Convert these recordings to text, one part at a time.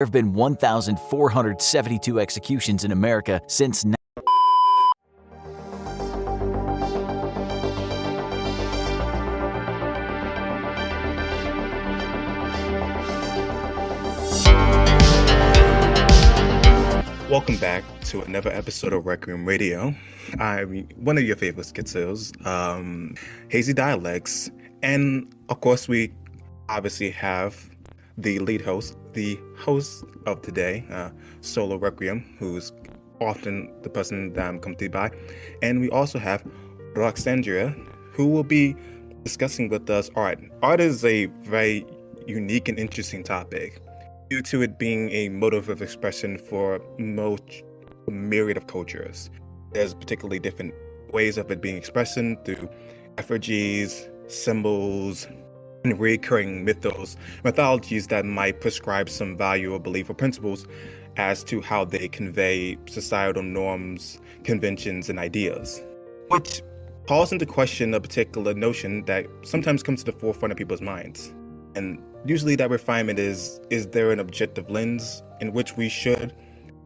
There have been 1,472 executions in America since. Welcome back to another episode of Requiem Radio. I'm one of your favorite schizos, Hazy Dialects, and of course we obviously have the lead host, the host of today, Solo Requiem, who's often the person that I'm accompanied by, and we also have Roxandria, who will be discussing with us art. Art is a very unique and interesting topic, due to it being a motive of expression for a myriad of cultures. There's particularly different ways of it being expressed through effigies, symbols, and recurring mythologies that might prescribe some value or belief or principles as to how they convey societal norms, conventions, and ideas, which calls into question a particular notion that sometimes comes to the forefront of people's minds. And usually that refinement is there an objective lens in which we should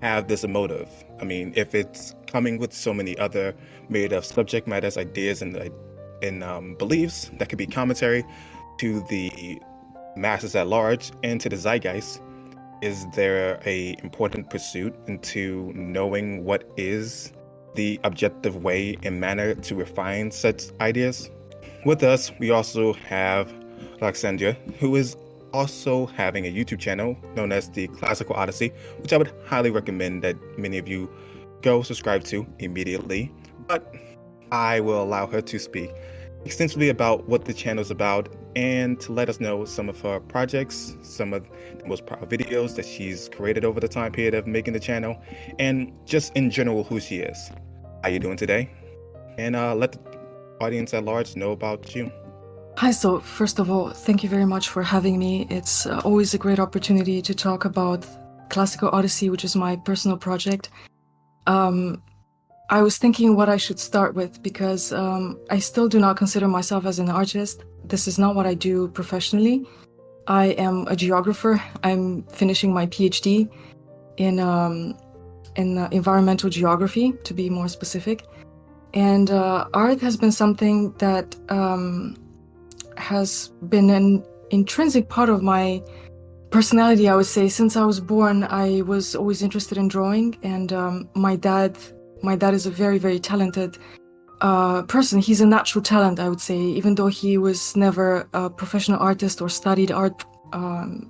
have this emotive? I mean, if it's coming with so many other made of subject matters, ideas, and beliefs that could be commentary to the masses at large and to the zeitgeist, is there a important pursuit into knowing what is the objective way and manner to refine such ideas? With us, we also have Roxandria, who is also having a YouTube channel known as the Classical Odyssey, which I would highly recommend that many of you go subscribe to immediately. But I will allow her to speak extensively about what the channel is about and to let us know some of her projects, some of the most powerful videos that she's created over the time period of making the channel, and just in general who she is. How you doing today? And let the audience at large know about you. Hi, so first of all, thank you very much for having me. It's always a great opportunity to talk about Classical Odyssey, which is my personal project. I was thinking what I should start with because I still do not consider myself as an artist. This is not what I do professionally. I am a geographer. I'm finishing my PhD in environmental geography, to be more specific. And art has been something that has been an intrinsic part of my personality, I would say. Since I was born, I was always interested in drawing, and my dad is a very, very talented person. He's a natural talent, I would say, even though he was never a professional artist or studied art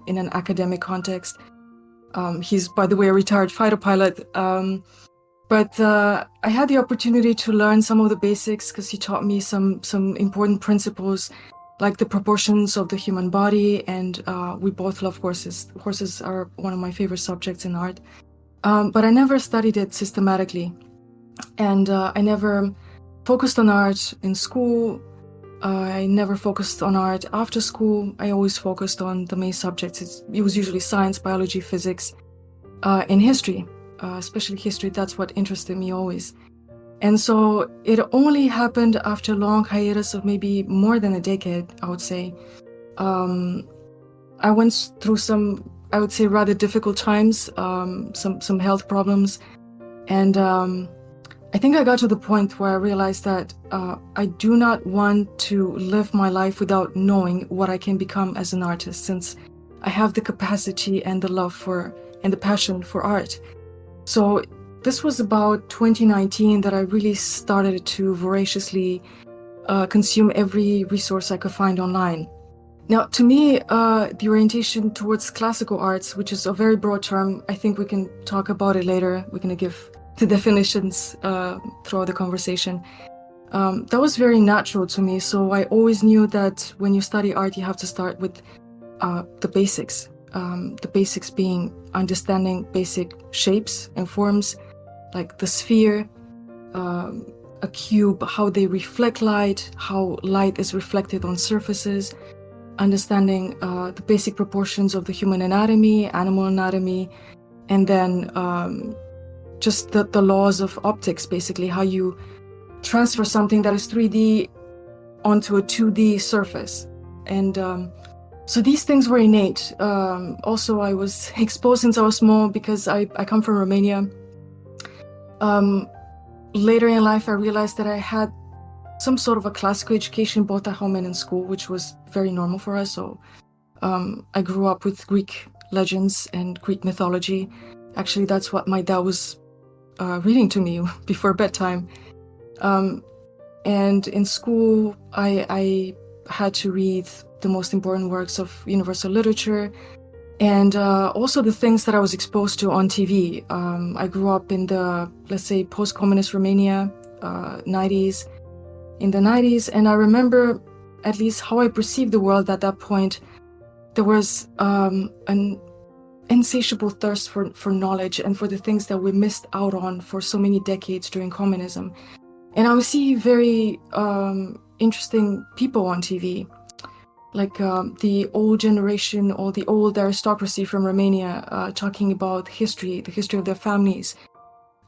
in an academic context. He's, by the way, a retired fighter pilot. But I had the opportunity to learn some of the basics because he taught me some important principles, like the proportions of the human body, and we both love horses. Horses are one of my favorite subjects in art. But I never studied it systematically. And I never focused on art in school. I never focused on art after school. I always focused on the main subjects. It was usually science, biology, physics, and history, especially history. That's what interested me always. And so it only happened after a long hiatus of maybe more than a decade, I would say. I went through some, I would say, rather difficult times, some health problems. And I think I got to the point where I realized that I do not want to live my life without knowing what I can become as an artist, since I have the capacity and the love for and the passion for art. So this was about 2019 that I really started to voraciously consume every resource I could find online. Now, to me, the orientation towards classical arts, which is a very broad term, I think we can talk about it later. We're going to give the definitions throughout the conversation. That was very natural to me. So I always knew that when you study art, you have to start with the basics. The basics being understanding basic shapes and forms, like the sphere, a cube, how they reflect light, how light is reflected on surfaces, understanding the basic proportions of the human anatomy, animal anatomy, and then just the laws of optics, basically, how you transfer something that is 3D onto a 2D surface. And So these things were innate. Also, I was exposed since I was small because I come from Romania. Later in life, I realized that I had some sort of a classical education both at home and in school, which was very normal for us. So I grew up with Greek legends and Greek mythology. Actually, that's what my dad was reading to me before bedtime. And in school, I had to read the most important works of universal literature, and also the things that I was exposed to on TV. I grew up in the, let's say, post-communist Romania, 90s, in the 90s, and I remember at least how I perceived the world at that point. There was an insatiable thirst for knowledge and for the things that we missed out on for so many decades during communism. And I would see very interesting people on TV, like the old generation or the old aristocracy from Romania talking about history, the history of their families.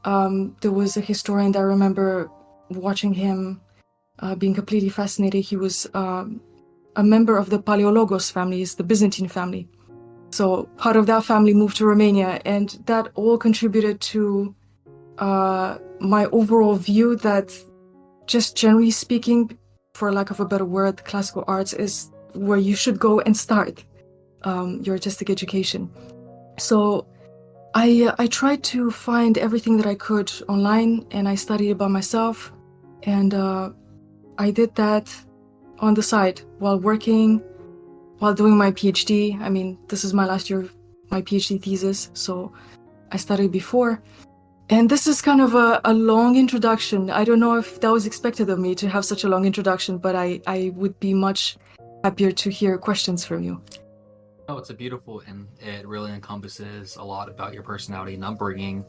There was a historian that I remember watching him being completely fascinated. He was a member of the Paleologos families, the Byzantine family. So part of that family moved to Romania, and that all contributed to my overall view that, just generally speaking, for lack of a better word, classical arts is where you should go and start your artistic education. So I tried to find everything that I could online, and I studied it by myself. And I did that on the side while working, while doing my PhD. I mean, this is my last year of my PhD thesis, so I studied before. And this is kind of a long introduction. I don't know if that was expected of me to have such a long introduction, but I would be much happier to hear questions from you. Oh, it's a beautiful, and it really encompasses a lot about your personality and upbringing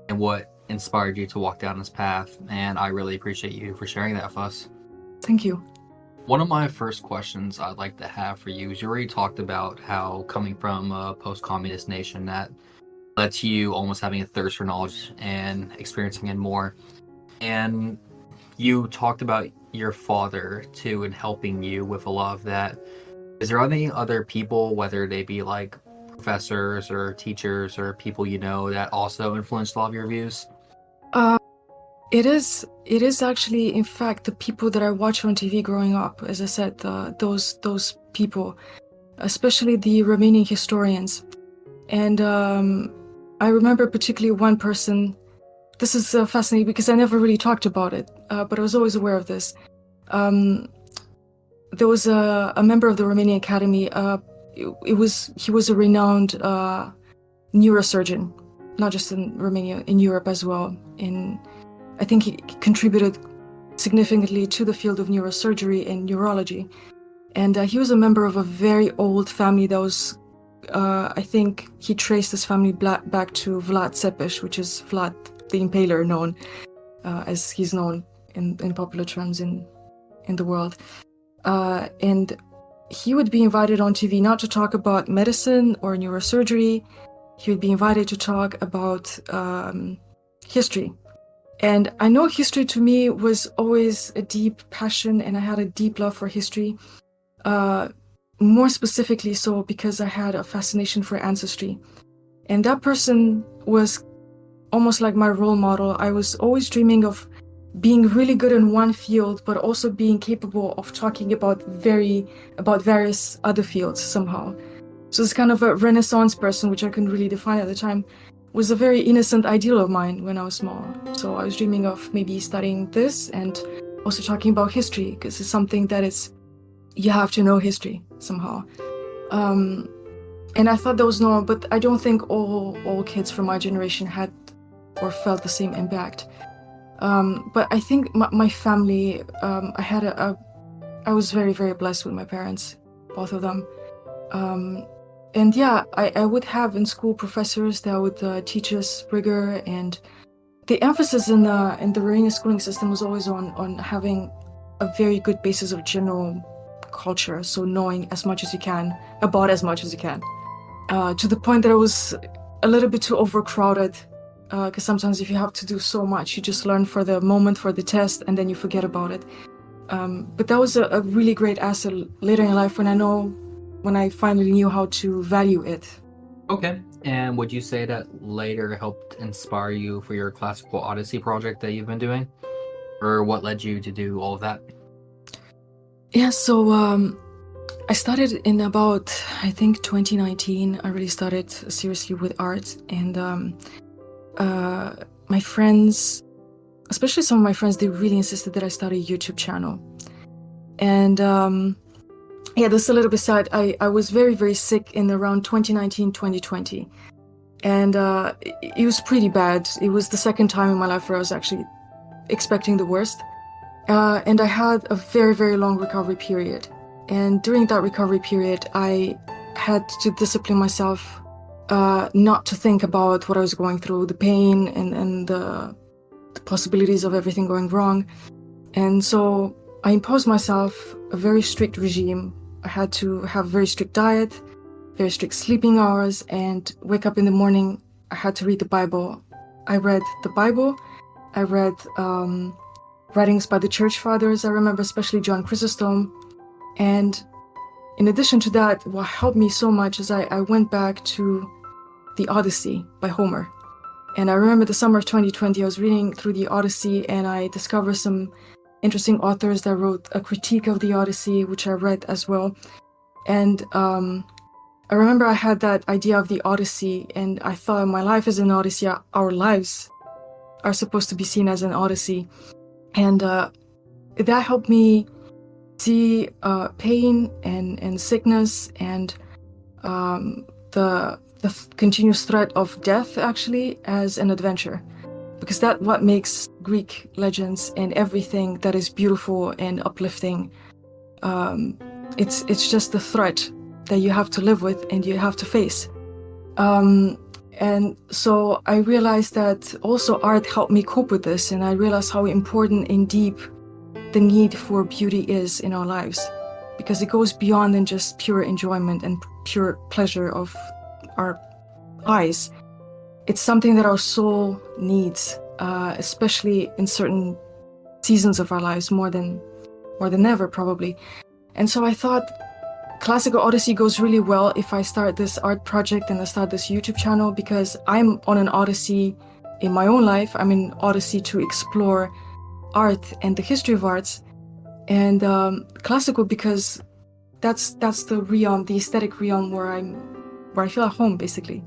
and what inspired you to walk down this path. And I really appreciate you for sharing that with us. Thank you. One of my first questions I'd like to have for you is, you already talked about how coming from a post-communist nation that led to you almost having a thirst for knowledge and experiencing it more. And you talked about your father too and helping you with a lot of that. Is there any other people, whether they be like professors or teachers or people you know, that also influenced a lot of your views? It is actually, in fact, the people that I watched on TV growing up. As I said, those people, especially the Romanian historians. And I remember particularly one person. This is fascinating because I never really talked about it, but I was always aware of this. There was a member of the Romanian Academy. He was a renowned neurosurgeon, not just in Romania, in Europe as well. I think he contributed significantly to the field of neurosurgery and neurology. And he was a member of a very old family that was, I think he traced his family back to Vlad Țepeș, which is Vlad the Impaler, known as he's known in popular terms in the world. And he would be invited on TV not to talk about medicine or neurosurgery. He would be invited to talk about history. And I know history to me was always a deep passion, and I had a deep love for history. More specifically so because I had a fascination for ancestry. And that person was almost like my role model. I was always dreaming of being really good in one field, but also being capable of talking about various other fields somehow. So it's kind of a Renaissance person, which I couldn't really define at the time, was a very innocent ideal of mine when I was small. So I was dreaming of maybe studying this and also talking about history, because it's something that you have to know history somehow. And I thought that was normal, but I don't think all kids from my generation had or felt the same impact. But I think my family, I was very, very blessed with my parents, both of them. And yeah, I would have in school professors that would teach us rigor, and the emphasis in the Romanian schooling system was always on having a very good basis of general culture, so knowing as much as you can about as much as you can, to the point that it was a little bit too overcrowded, because sometimes if you have to do so much, you just learn for the moment, for the test, and then you forget about it. But that was a really great asset later in life when I know when I finally knew how to value it. Okay. And would you say that later helped inspire you for your Classical Odyssey project that you've been doing? Or what led you to do all of that? Yeah, so I started in about, I think, 2019. I really started seriously with art, and my friends, especially some of my friends, they really insisted that I start a YouTube channel. And yeah, this is a little bit sad. I was very, very sick in around 2019, 2020. And it was pretty bad. It was the second time in my life where I was actually expecting the worst. And I had a very, very long recovery period. And during that recovery period, I had to discipline myself not to think about what I was going through, the pain and the possibilities of everything going wrong. And so I imposed myself a very strict regime. I had to have a very strict diet, very strict sleeping hours, and wake up in the morning. I had to read the Bible. I read the Bible. I read writings by the church fathers. I remember especially John Chrysostom. And in addition to that, what helped me so much is I went back to the Odyssey by Homer. And I remember the summer of 2020, I was reading through the Odyssey and I discovered some interesting authors that wrote a critique of the Odyssey, which I read as well. And I remember I had that idea of the Odyssey, and I thought my life is an Odyssey. Our lives are supposed to be seen as an Odyssey. And that helped me see pain and sickness and the continuous threat of death actually as an adventure, because that's what makes Greek legends and everything that is beautiful and uplifting. It's just the threat that you have to live with and you have to face. And so I realized that also art helped me cope with this, and I realized how important and deep the need for beauty is in our lives, because it goes beyond than just pure enjoyment and pure pleasure of our eyes. It's something that our soul needs, especially in certain seasons of our lives, more than ever probably. And so I thought Classical Odyssey goes really well if I start this art project and I start this YouTube channel, because I'm on an odyssey in my own life. I'm in odyssey to explore art and the history of arts, and classical because that's the realm, the aesthetic realm where I feel at home basically.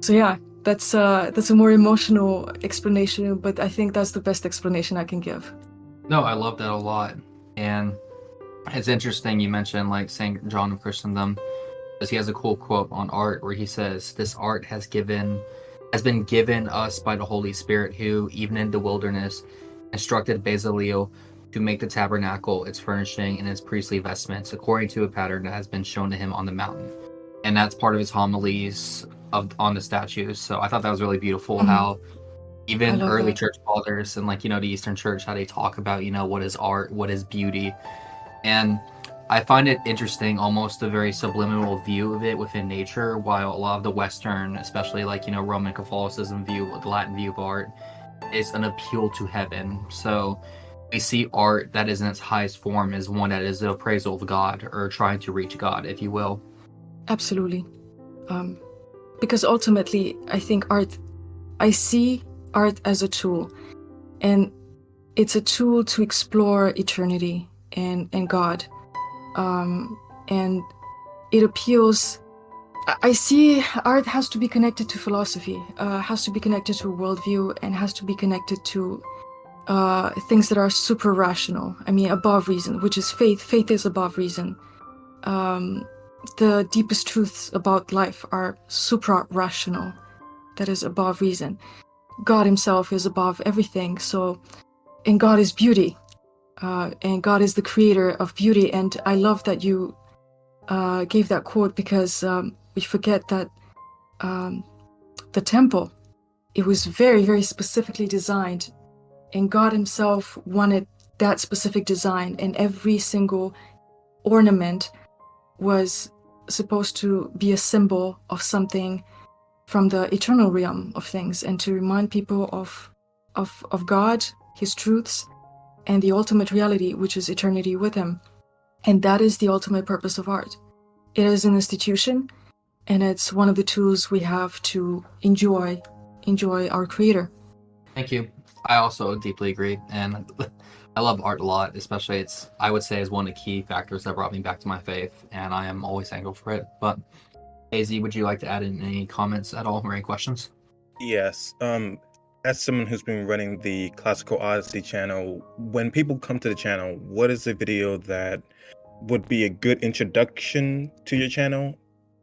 So yeah, that's a more emotional explanation, but I think that's the best explanation I can give. No, I love that a lot. And it's interesting you mentioned like St. John of Chrysostom, because he has a cool quote on art where he says, "This art has been given us by the Holy Spirit, who, even in the wilderness, instructed Bezaleel to make the tabernacle, its furnishing, and its priestly vestments, according to a pattern that has been shown to him on the mountain." And that's part of his homilies on the statues. So I thought that was really beautiful. Mm-hmm. How even early that. church fathers and like, the Eastern Church, how they talk about, what is art, what is beauty. And I find it interesting, almost a very subliminal view of it within nature, while a lot of the Western, especially like, Roman Catholicism view, the Latin view of art, is an appeal to heaven. So we see art that is in its highest form as one that is the appraisal of God, or trying to reach God, if you will. Absolutely. Because ultimately, I think I see art as a tool, and it's a tool to explore eternity and God. And it appeals. I see art has to be connected to philosophy, has to be connected to a worldview, and has to be connected to things that are super rational. I mean, above reason, which is faith. Faith is above reason. The deepest truths about life are supra-rational, that is above reason. God himself is above everything. So, and God is beauty, and God is the creator of beauty. And I love that you gave that quote, because we forget that the temple, it was very, very specifically designed, and God himself wanted that specific design, and every single ornament was supposed to be a symbol of something from the eternal realm of things, and to remind people of God, his truths, and the ultimate reality, which is eternity with him. And that is the ultimate purpose of art. it is an institution, and it's one of the tools we have to enjoy our creator. Thank you. I also deeply agree, and I love art a lot. Especially, I would say is one of the key factors that brought me back to my faith, and I am always thankful for it. But Hazy, would you like to add in any comments at all or any questions? Yes. As someone who's been running the Classical Odyssey channel, when people come to the channel, what is a video that would be a good introduction to your channel?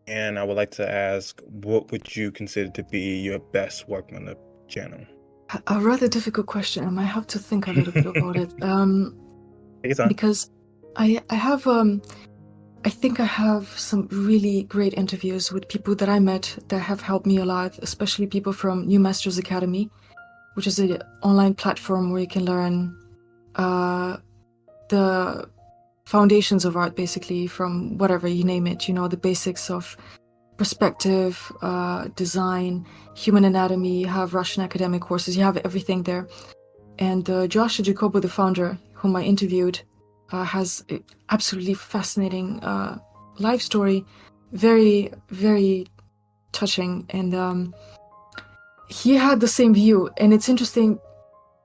And I would like to ask, what would you consider to be your best work on the channel? A rather difficult question. I might have to think a little bit about it. Take your time. Because I have I think I have some really great interviews with people that I met that have helped me a lot, especially people from New Masters Academy, which is an online platform where you can learn the foundations of art, basically, from whatever you name it, the basics of perspective, design, human anatomy. You have Russian academic courses, you have everything there. And Josh Jacobo, the founder, whom I interviewed, has an absolutely fascinating life story, very, very touching. And he had the same view. And it's interesting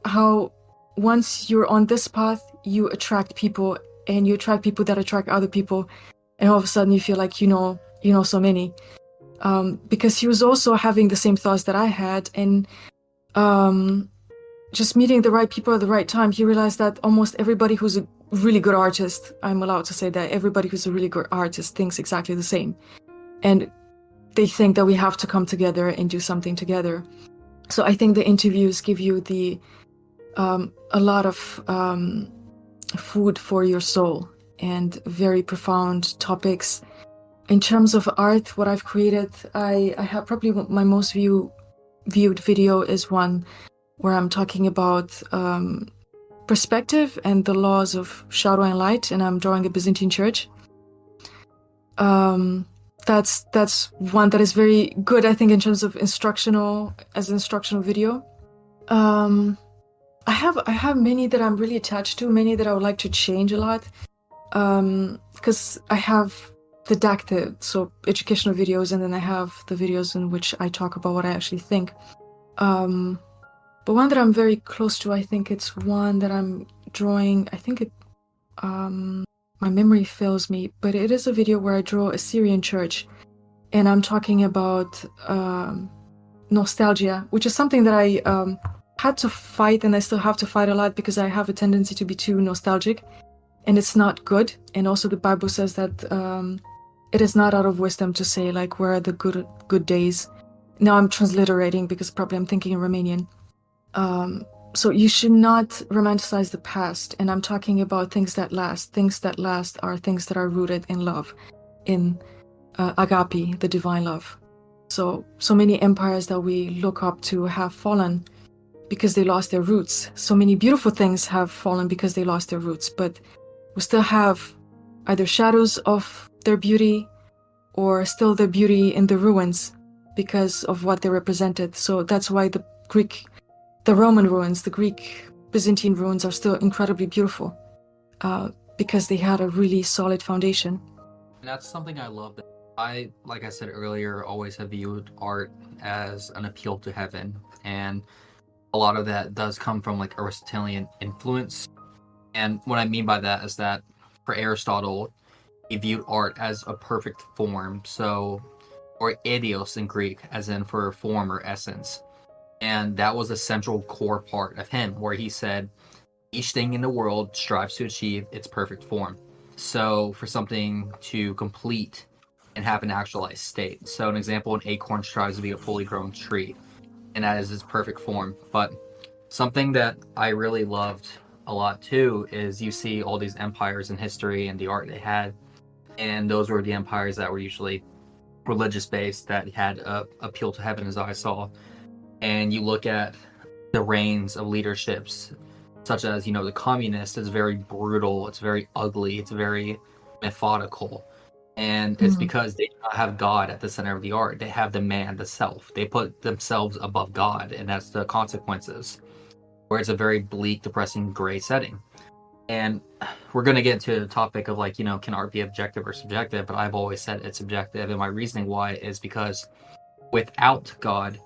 how once you're on this path, you attract people, and you attract people that attract other people. And all of a sudden you feel like you know so many. Because he was also having the same thoughts that I had. And just meeting the right people at the right time, he realized that almost everybody who's a really good artist, I'm allowed to say that everybody who's a really good artist thinks exactly the same. And they think that we have to come together and do something together. So I think the interviews give you a lot of food for your soul and very profound topics. In terms of art, what I've created, I have probably my most viewed video is one where I'm talking about perspective and the laws of shadow and light, and I'm drawing a Byzantine church. That's one that is very good, I think, in terms of instructional video. I have many that I'm really attached to, many that I would like to change a lot, because I have didactic, so educational videos, and then I have the videos in which I talk about what I actually think. But one that I'm very close to, I think it's one that I'm drawing, I think my memory fails me, but it is a video where I draw a Syrian church, and I'm talking about nostalgia, which is something that I had to fight, and I still have to fight a lot, because I have a tendency to be too nostalgic, and it's not good. And also the Bible says that it is not out of wisdom to say, like, where are the good days. Now I'm transliterating because probably I'm thinking in Romanian. So you should not romanticize the past, and I'm talking about things that last. Things that last are things that are rooted in love, in agape, the divine love. So many empires that we look up to have fallen because they lost their roots. So many beautiful things have fallen because they lost their roots, but we still have either shadows of their beauty or still their beauty in the ruins because of what they represented. So that's why the Roman ruins, the Greek, Byzantine ruins are still incredibly beautiful, because they had a really solid foundation. And that's something I love. That I, like I said earlier, always have viewed art as an appeal to heaven. And a lot of that does come from like Aristotelian influence. And what I mean by that is that for Aristotle, he viewed art as a perfect form. Or eidos in Greek, as in for form or essence. And that was a central core part of him, where he said, each thing in the world strives to achieve its perfect form. So for something to complete and have an actualized state. So an example, an acorn strives to be a fully grown tree, and that is its perfect form. But something that I really loved a lot too is you see all these empires in history and the art they had, and those were the empires that were usually religious based, that had a appeal to heaven, as I saw. And you look at the reigns of leaderships, such as, the communist is very brutal, it's very ugly, it's very methodical. And it's because they do not have God at the center of the art. They have the man, the self. They put themselves above God, and that's the consequences. Where it's a very bleak, depressing, gray setting. And we're going to get into the topic of like, can art be objective or subjective? But I've always said it's subjective. And my reasoning why is because without God,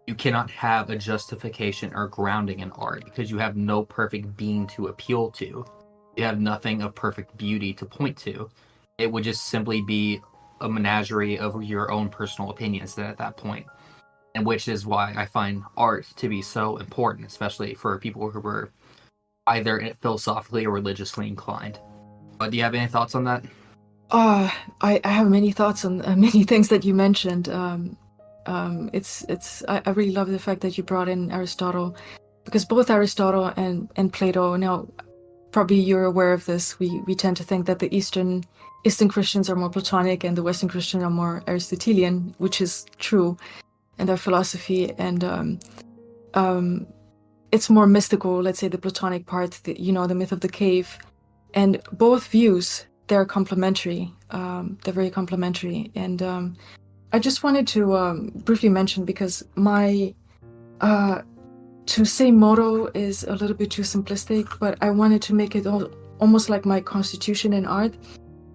you cannot have a justification or grounding in art because you have no perfect being to appeal to. You have nothing of perfect beauty to point to. It would just simply be a menagerie of your own personal opinions at that point. And which is why I find art to be so important, especially for people who were either philosophically or religiously inclined. But do you have any thoughts on that? I have many thoughts on many things that you mentioned. I really love the fact that you brought in Aristotle, because both Aristotle and Plato, now probably you're aware of this, we tend to think that the Eastern Christians are more Platonic and the Western Christians are more Aristotelian, which is true in their philosophy, and it's more mystical, let's say the Platonic part, the myth of the cave. And both views, they're complementary. They're very complementary. And I just wanted to briefly mention, because my to say motto is a little bit too simplistic, but I wanted to make it almost like my constitution in art.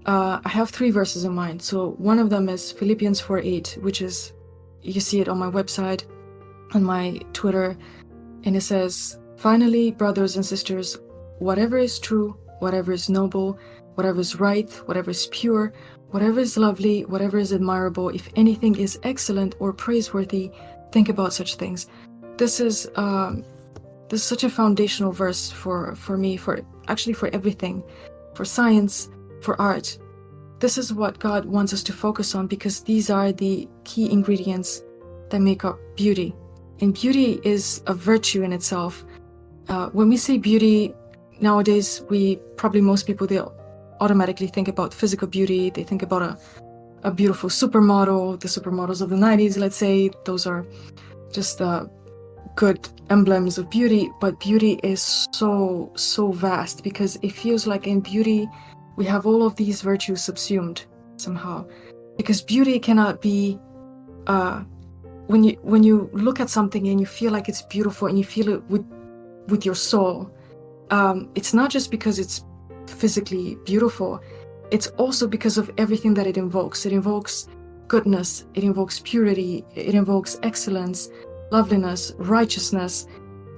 I have 3 verses in mind. So one of them is Philippians 4:8, which is, you see it on my website, on my Twitter, and it says, "Finally, brothers and sisters, whatever is true, whatever is noble, whatever is right, whatever is pure, whatever is lovely, whatever is admirable, if anything is excellent or praiseworthy, think about such things." This is such a foundational verse for me, for everything, for science, for art. This is what God wants us to focus on, because these are the key ingredients that make up beauty. And beauty is a virtue in itself. When we say beauty, nowadays, most people, they automatically think about physical beauty. They think about a beautiful supermodel, the supermodels of the 90s, let's say. Those are just good emblems of beauty. But beauty is so vast, because it feels like in beauty, we have all of these virtues subsumed somehow. Because beauty cannot be... when you look at something and you feel like it's beautiful and you feel it with your soul, it's not just because it's physically beautiful, it's also because of everything that it invokes. It invokes goodness, it invokes purity, it invokes excellence, loveliness, righteousness,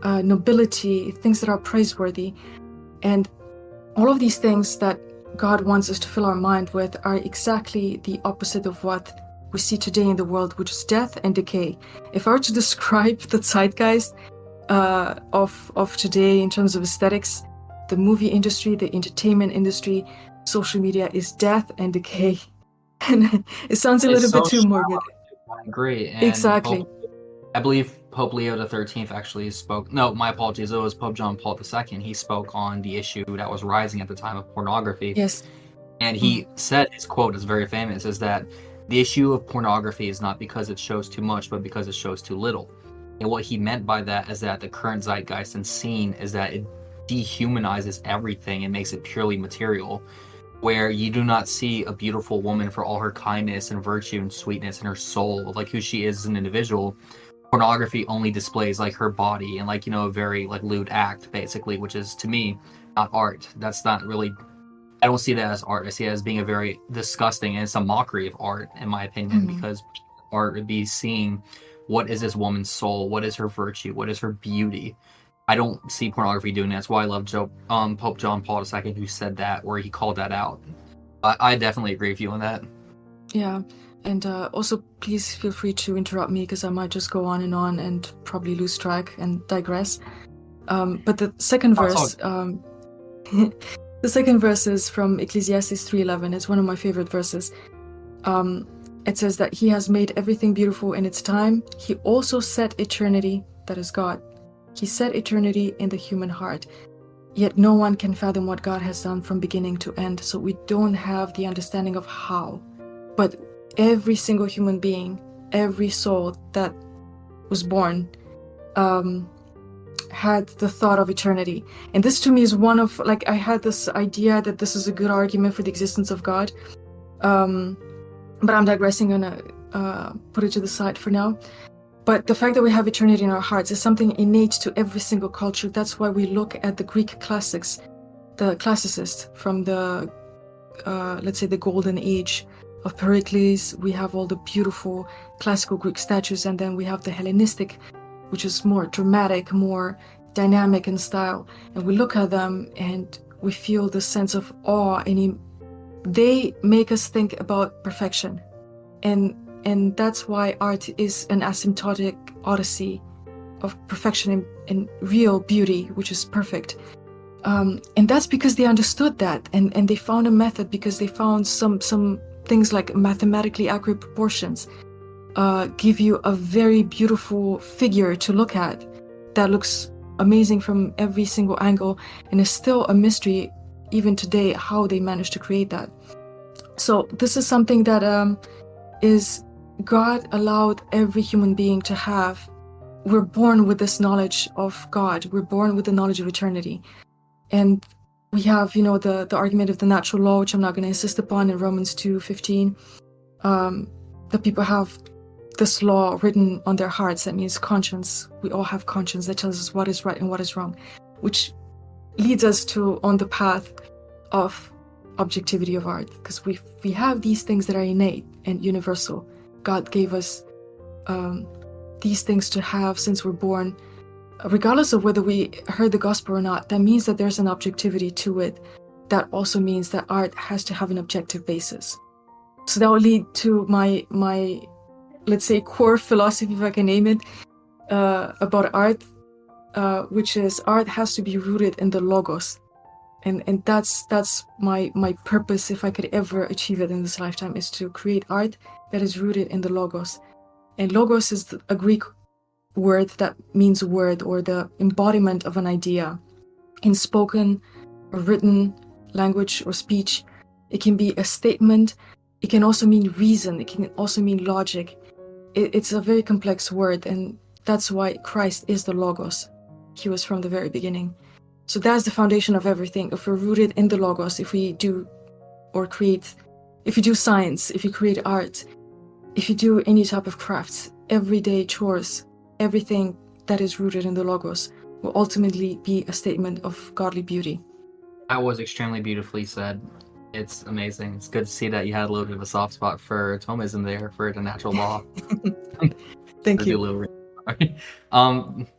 nobility, things that are praiseworthy. And all of these things that God wants us to fill our mind with are exactly the opposite of what we see today in the world, which is death and decay. If I were to describe the zeitgeist of today in terms of aesthetics, the movie industry, the entertainment industry, social media is death and decay. And it sounds a little bit too morbid. I agree. And exactly. I believe Pope Leo XIII actually spoke. No, my apologies. It was Pope John Paul II. He spoke on the issue that was rising at the time of pornography. Yes. And he said, his quote is very famous, is that the issue of pornography is not because it shows too much, but because it shows too little. And what he meant by that is that the current zeitgeist and scene is that it dehumanizes everything and makes it purely material, where you do not see a beautiful woman for all her kindness and virtue and sweetness and her soul, like who she is as an individual. Pornography only displays like her body and like, a very like lewd act, basically, which is, to me, not art. That's not really... I don't see that as art. I see it as being a very disgusting, and it's a mockery of art, in my opinion, because art would be seeing what is this woman's soul, what is her virtue, what is her beauty. I don't see pornography doing that. That's why I love Pope John Paul II, who said that, where he called that out. I definitely agree with you on that. Yeah, and also please feel free to interrupt me, because I might just go on and probably lose track and digress. But the second verse... The second verse is from Ecclesiastes 3:11. It's one of my favorite verses. It says that He has made everything beautiful in its time. He also set eternity, that is God. He set eternity in the human heart. Yet no one can fathom what God has done from beginning to end. So we don't have the understanding of how. But every single human being, every soul that was born, had the thought of eternity. And this to me is one of, like, I had this idea that this is a good argument for the existence of God. But I'm digressing, gonna put it to the side for now. But the fact that we have eternity in our hearts is something innate to every single culture. That's why we look at the Greek classics the classicists from the let's say the golden age of Pericles. We have all the beautiful classical Greek statues, and then we have the Hellenistic, which is more dramatic, more dynamic in style. And we look at them and we feel the sense of awe, and they make us think about perfection. And that's why art is an asymptotic odyssey of perfection and real beauty, which is perfect. And that's because they understood that, and they found a method, because they found some things like mathematically accurate proportions give you a very beautiful figure to look at that looks amazing from every single angle, and is still a mystery even today how they managed to create that. So this is something that is God allowed every human being to have. We're born with this knowledge of God. We're born with the knowledge of eternity. And we have, the argument of the natural law, which I'm not going to insist upon, in Romans 2:15, that people have this law written on their hearts. That means conscience. We all have conscience that tells us what is right and what is wrong, which leads us on the path of objectivity of art, because we have these things that are innate and universal. God gave us these things to have since we're born, regardless of whether we heard the gospel or not. That means that there's an objectivity to it. That also means that art has to have an objective basis. So that will lead to my let's say core philosophy, if I can name it, about art, which is art has to be rooted in the logos. And that's my purpose, if I could ever achieve it in this lifetime, is to create art that is rooted in the logos. And logos is a Greek word that means word, or the embodiment of an idea in spoken or written language or speech. It can be a statement. It can also mean reason. It can also mean logic. It's a very complex word, and that's why Christ is the logos. He was from the very beginning. So that's the foundation of everything. If we're rooted in the logos, if we do science, if you create art, if you do any type of crafts, everyday chores, everything that is rooted in the logos will ultimately be a statement of godly beauty. That was extremely beautifully said. It's amazing. It's good to see that you had a little bit of a soft spot for Thomism there, for the natural law. Thank you.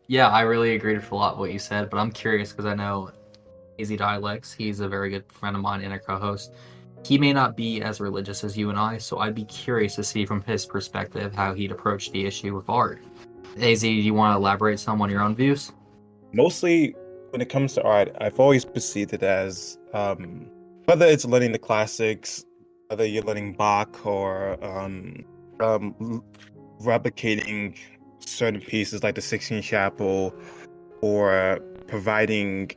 Yeah, I really agreed with a lot of what you said, but I'm curious because I know Hazy Dialects, he's a very good friend of mine and a co-host. He may not be as religious as you and I, so I'd be curious to see from his perspective how he'd approach the issue of art. Hazy, do you want to elaborate some on your own views? Mostly, when it comes to art, I've always perceived it as whether it's learning the classics, whether you're learning Bach or replicating certain pieces like the Sixtine Chapel, or providing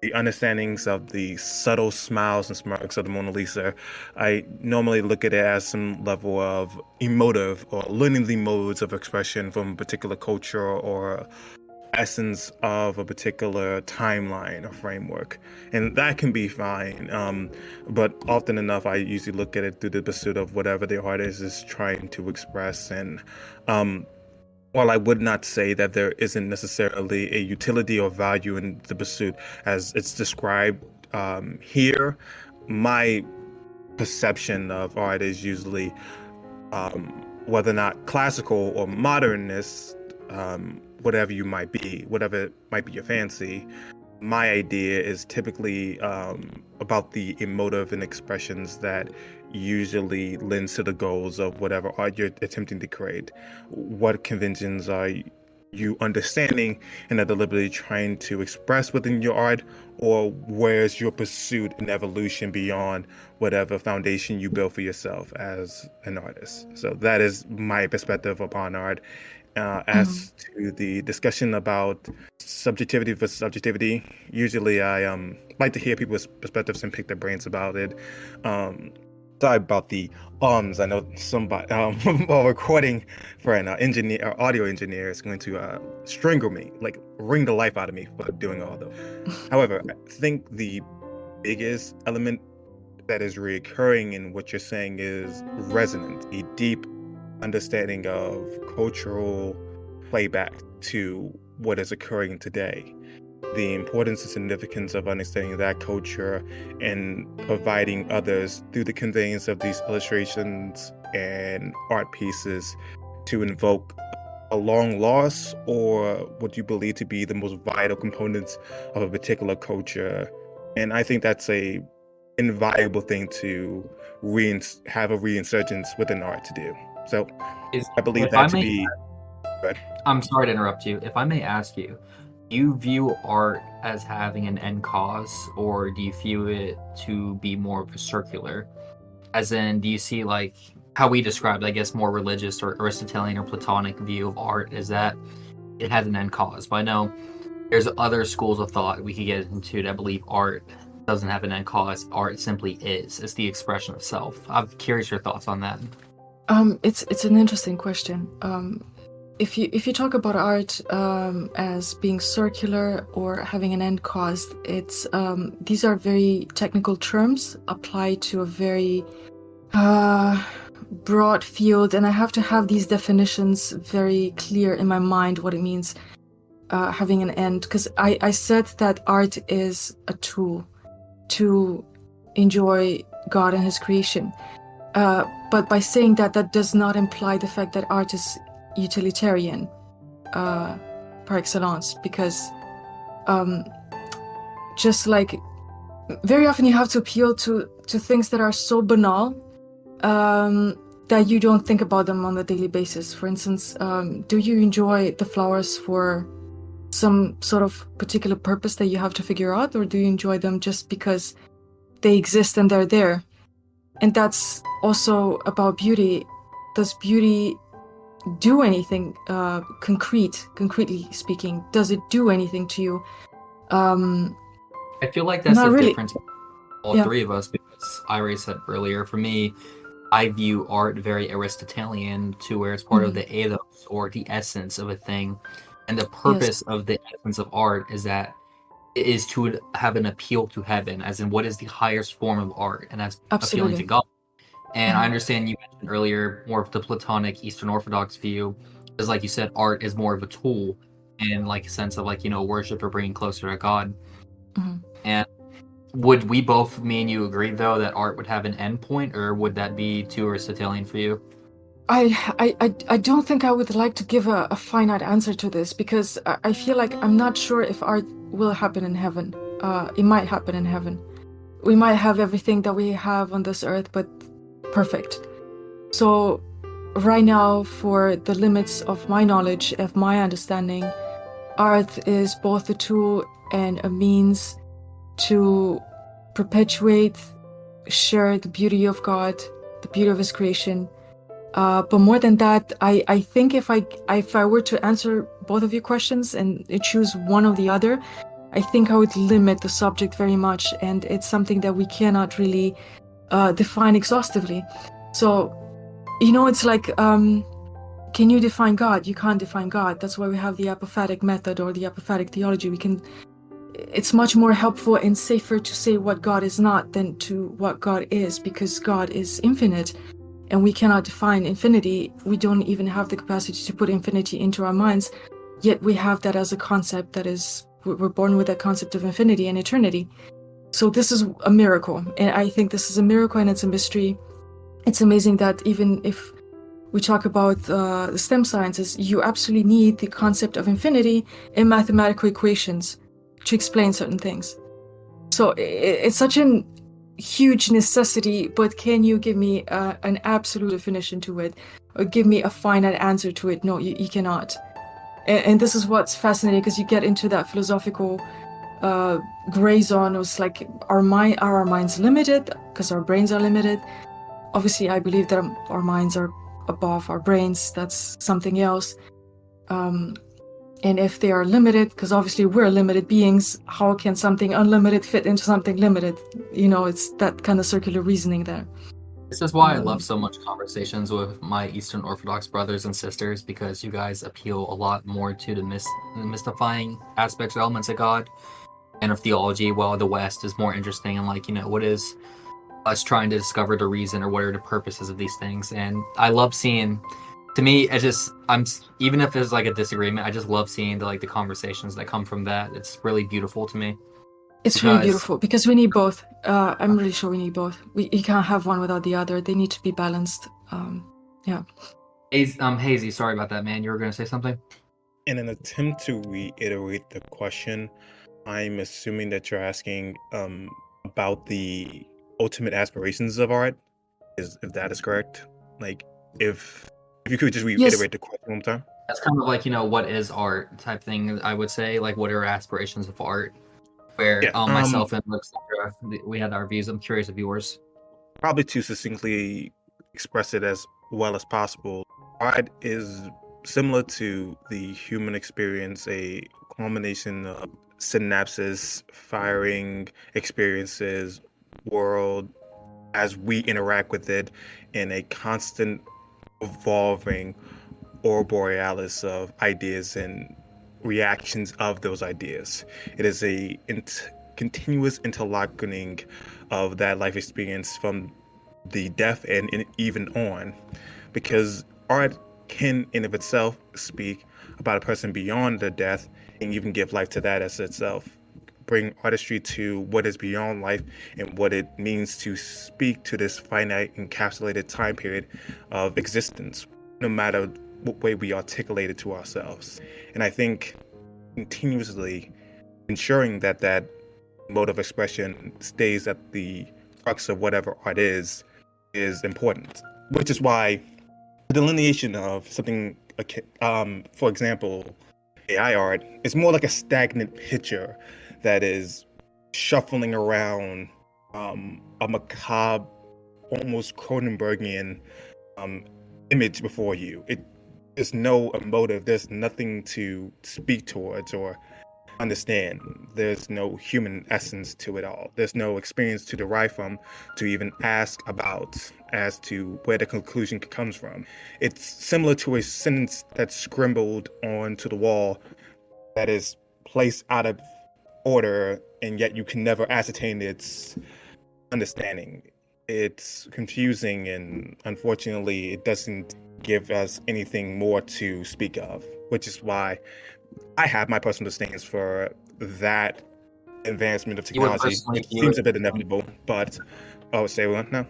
the understandings of the subtle smiles and smirks of the Mona Lisa. I normally look at it as some level of emotive or learning the modes of expression from a particular culture or essence of a particular timeline or framework, and that can be fine, but often enough I usually look at it through the pursuit of whatever the artist is trying to express. And while I would not say that there isn't necessarily a utility or value in the pursuit as it's described here, my perception of art is usually whether or not classical or modernist, whatever you might be, whatever might be your fancy. My idea is typically about the emotive and expressions that usually lends to the goals of whatever art you're attempting to create. What conventions are you understanding and are deliberately trying to express within your art, or where's your pursuit and evolution beyond whatever foundation you build for yourself as an artist? So that is my perspective upon art. As to the discussion about subjectivity versus objectivity, usually I like to hear people's perspectives and pick their brains about it. Sorry about the I know somebody while recording for an engineer or audio engineer is going to strangle me, like wring the life out of me for doing all that. However, I think the biggest element that is reoccurring in what you're saying is resonance, a deep understanding of cultural playback to what is occurring today. the importance and significance of understanding that culture and providing others through the conveyance of these illustrations and art pieces to invoke a long loss or what you believe to be the most vital components of a particular culture. And I think that's a invaluable thing to have a reinsurgence within art to do. So I believe that to be. I'm sorry to interrupt you. If I may ask you, do you view art as having an end cause, or do you view it to be more of a circular? As in, do you see like how we described, I guess, more religious or Aristotelian or Platonic view of art is that it has an end cause? But I know there's other schools of thought we could get into that believe art doesn't have an end cause. Art simply is. It's the expression of self. I'm curious your thoughts on that. It's an interesting question. If you talk about art as being circular or having an end cause, it's these are very technical terms applied to a very broad field, and I have to have these definitions very clear in my mind what it means having an end, because I said that art is a tool to enjoy God and his creation, but by saying that does not imply the fact that art is utilitarian par excellence, because just like very often you have to appeal to things that are so banal that you don't think about them on a daily basis. For instance, do you enjoy the flowers for some sort of particular purpose that you have to figure out, or do you enjoy them just because they exist and they're there? And that's also about beauty. Does beauty do anything concretely speaking? Does it do anything to you? I feel like that's not the really. difference between all three of us, because I already said earlier, for me, I view art very Aristotelian, to where it's part of the ethos or the essence of a thing. And the purpose of the essence of art is that it is to have an appeal to heaven, as in what is the highest form of art, and that's appealing to God. And I understand you mentioned earlier more of the Platonic Eastern Orthodox view, because like you said, art is more of a tool in like a sense of like, you know, worship or bringing closer to God. And would we both, me and you, agree though that art would have an end point, or would that be too Aristotelian for you? I don't think I would like to give a finite answer to this, because I feel like I'm not sure if art will happen in heaven. It might happen in heaven. We might have everything that we have on this earth, but perfect. So right now, for the limits of my knowledge, of my understanding, art is both a tool and a means to perpetuate, share the beauty of God, the beauty of his creation. But more than that, I think if I were to answer both of your questions and choose one or the other, I think I would limit the subject very much, and it's something that we cannot really define exhaustively. So, you know, it's like, can you define God? You can't define God. That's why we have the apophatic method or the apophatic theology. It's much more helpful and safer to say what God is not than to what God is, because God is infinite. And we cannot define infinity. We don't even have the capacity to put infinity into our minds, yet we have that as a concept that is, we're born with that concept of infinity and eternity. So this is a miracle, and I think this is a miracle, and it's a mystery. It's amazing that even if we talk about the STEM sciences, you absolutely need the concept of infinity in mathematical equations to explain certain things. So it's such an huge necessity, but can you give me an absolute definition to it, or give me a finite answer to it? No, you cannot. And this is what's fascinating, because you get into that philosophical gray zone. It's like, are our minds limited because our brains are limited? Obviously, I believe that our minds are above our brains. That's something else. And if they are limited, because obviously we're limited beings, how can something unlimited fit into something limited? You know, it's that kind of circular reasoning there. This is why I love so much conversations with my Eastern Orthodox brothers and sisters, because you guys appeal a lot more to the mystifying aspects or elements of God and of theology, while the West is more interesting in, like, you know, what is us trying to discover the reason or what are the purposes of these things. And I love seeing To me, even if there's like a disagreement, I just love seeing the conversations that come from that. It's really beautiful to me. It's really beautiful because we need both. I'm really sure we need both. You can't have one without the other. They need to be balanced. Yeah. Hazy, sorry about that, man. You were going to say something? In an attempt to reiterate the question, I'm assuming that you're asking about the ultimate aspirations of art, if that is correct. Like, if you could just reiterate the question one more time. That's kind of like, what is art type thing, I would say. Like, what are aspirations of art? Where myself and Alexandra, we had our views. I'm curious of yours. Probably to succinctly express it as well as possible, art is similar to the human experience, a combination of synapses, firing experiences, world, as we interact with it in a constant evolving borealis of ideas and reactions of those ideas. It is a continuous interlocking of that life experience from the death and even on, because art can in of itself speak about a person beyond the death and even give life to that as itself, bring artistry to what is beyond life and what it means to speak to this finite encapsulated time period of existence, no matter what way we articulate it to ourselves. And I think continuously ensuring that that mode of expression stays at the crux of whatever art is important, which is why the delineation of something, for example, AI art, is more like a stagnant picture that is shuffling around a macabre, almost Cronenbergian image before you. There's no emotive, there's nothing to speak towards or understand. There's no human essence to it all. There's no experience to derive from to even ask about as to where the conclusion comes from. It's similar to a sentence that's scribbled onto the wall that is placed out of order, and yet you can never ascertain its understanding. It's confusing, and unfortunately it doesn't give us anything more to speak of, which is why I have my personal disdains for that advancement of technology. It seems a bit inevitable, but say what now?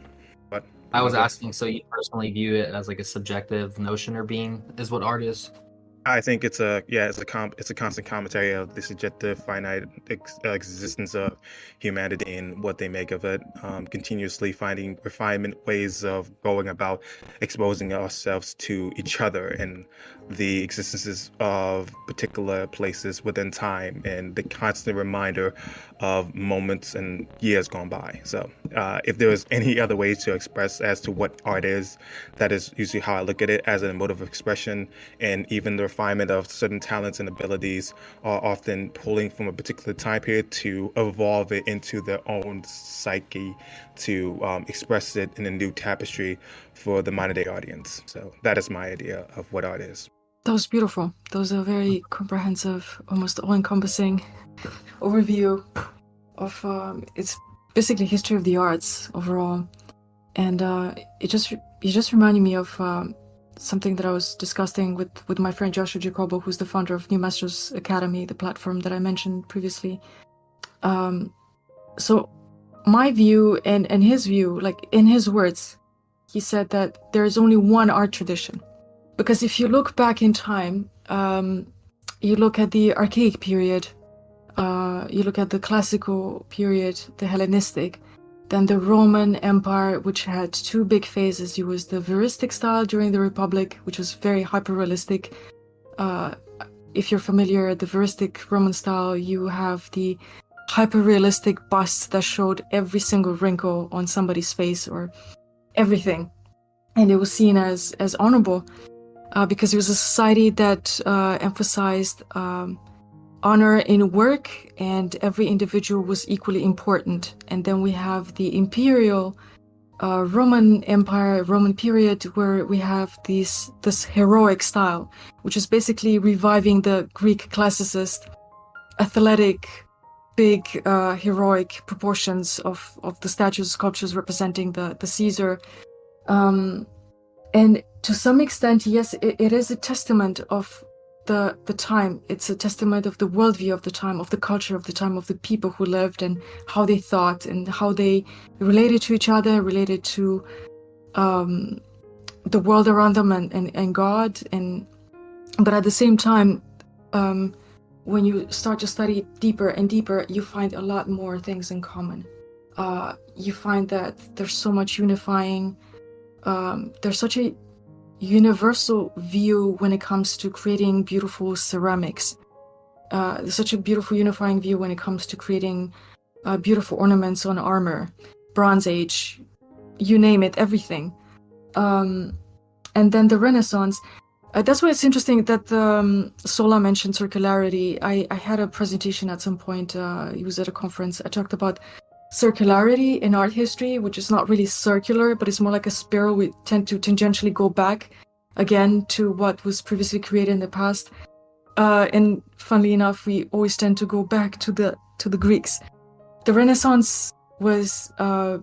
But I was asking, so you personally view it as like a subjective notion or being is what art is? I think it's a constant commentary of the subjective finite existence of humanity and what they make of it, continuously finding refinement ways of going about exposing ourselves to each other and the existences of particular places within time, and the constant reminder of moments and years gone by. So if there was any other ways to express as to what art is, that is usually how I look at it, as a mode of expression, and even the refinement of certain talents and abilities are often pulling from a particular time period to evolve it into their own psyche, to express it in a new tapestry for the modern day audience. So that is my idea of what art is. That was beautiful. That was a very comprehensive, almost all-encompassing overview of it's basically history of the arts overall. And it just reminded me of something that I was discussing with my friend Joshua Jacobo, who's the founder of New Masters Academy, the platform that I mentioned previously. So my view and his view, like in his words, he said that there is only one art tradition. Because if you look back in time, you look at the archaic period, you look at the classical period, the Hellenistic, then the Roman Empire, which had two big phases. It was the veristic style during the Republic, which was very hyper-realistic. If you're familiar, the veristic Roman style, you have the hyper-realistic busts that showed every single wrinkle on somebody's face or everything. And it was seen as honorable because it was a society that emphasized honor in work, and every individual was equally important. And then we have the imperial Roman Empire, Roman period, where we have this heroic style, which is basically reviving the Greek classicist, athletic, big, heroic proportions of the statues, sculptures representing the Caesar. And to some extent, yes, it is a testament of the time. It's a testament of the worldview of the time, of the culture of the time, of the people who lived and how they thought and how they related to each other, related to the world around them and God. But at the same time, when you start to study deeper and deeper, you find a lot more things in common. You find that there's so much unifying. There's such a universal view when it comes to creating beautiful ceramics. There's such a beautiful unifying view when it comes to creating beautiful ornaments on armor, Bronze Age, you name it, everything. And then the Renaissance. That's why it's interesting that Sola mentioned circularity. I had a presentation at some point. It was at a conference. I talked about circularity in art history, which is not really circular, but it's more like a spiral. We tend to tangentially go back again to what was previously created in the past. And funnily enough, we always tend to go back to the Greeks. The Renaissance was a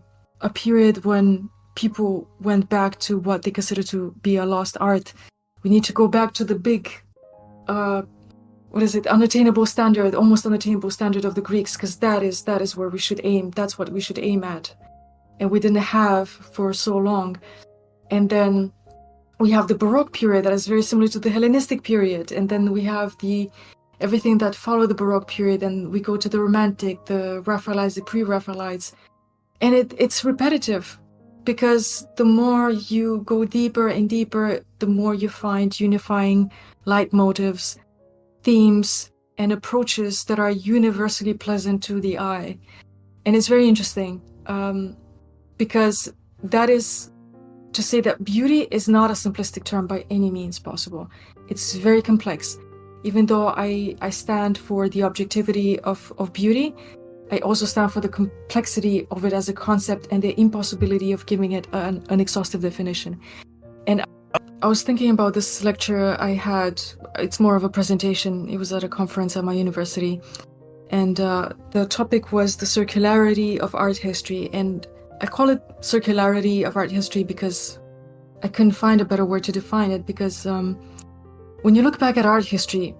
period when people went back to what they consider to be a lost art. We need to go back to the big, unattainable standard, almost unattainable standard of the Greeks, because that is where we should aim. That's what we should aim at. And we didn't have for so long. And then we have the Baroque period that is very similar to the Hellenistic period. And then we have everything that followed the Baroque period. And we go to the Romantic, the Raphaelites, the pre-Raphaelites. And it's repetitive. Because the more you go deeper and deeper, the more you find unifying leitmotifs, themes, and approaches that are universally pleasant to the eye. And it's very interesting because that is to say that beauty is not a simplistic term by any means possible. It's very complex. Even though I stand for the objectivity of beauty, I also stand for the complexity of it as a concept and the impossibility of giving it an exhaustive definition. And I was thinking about this lecture I had. It's more of a presentation. It was at a conference at my university. And the topic was the circularity of art history. And I call it circularity of art history because I couldn't find a better word to define it. Because when you look back at art history,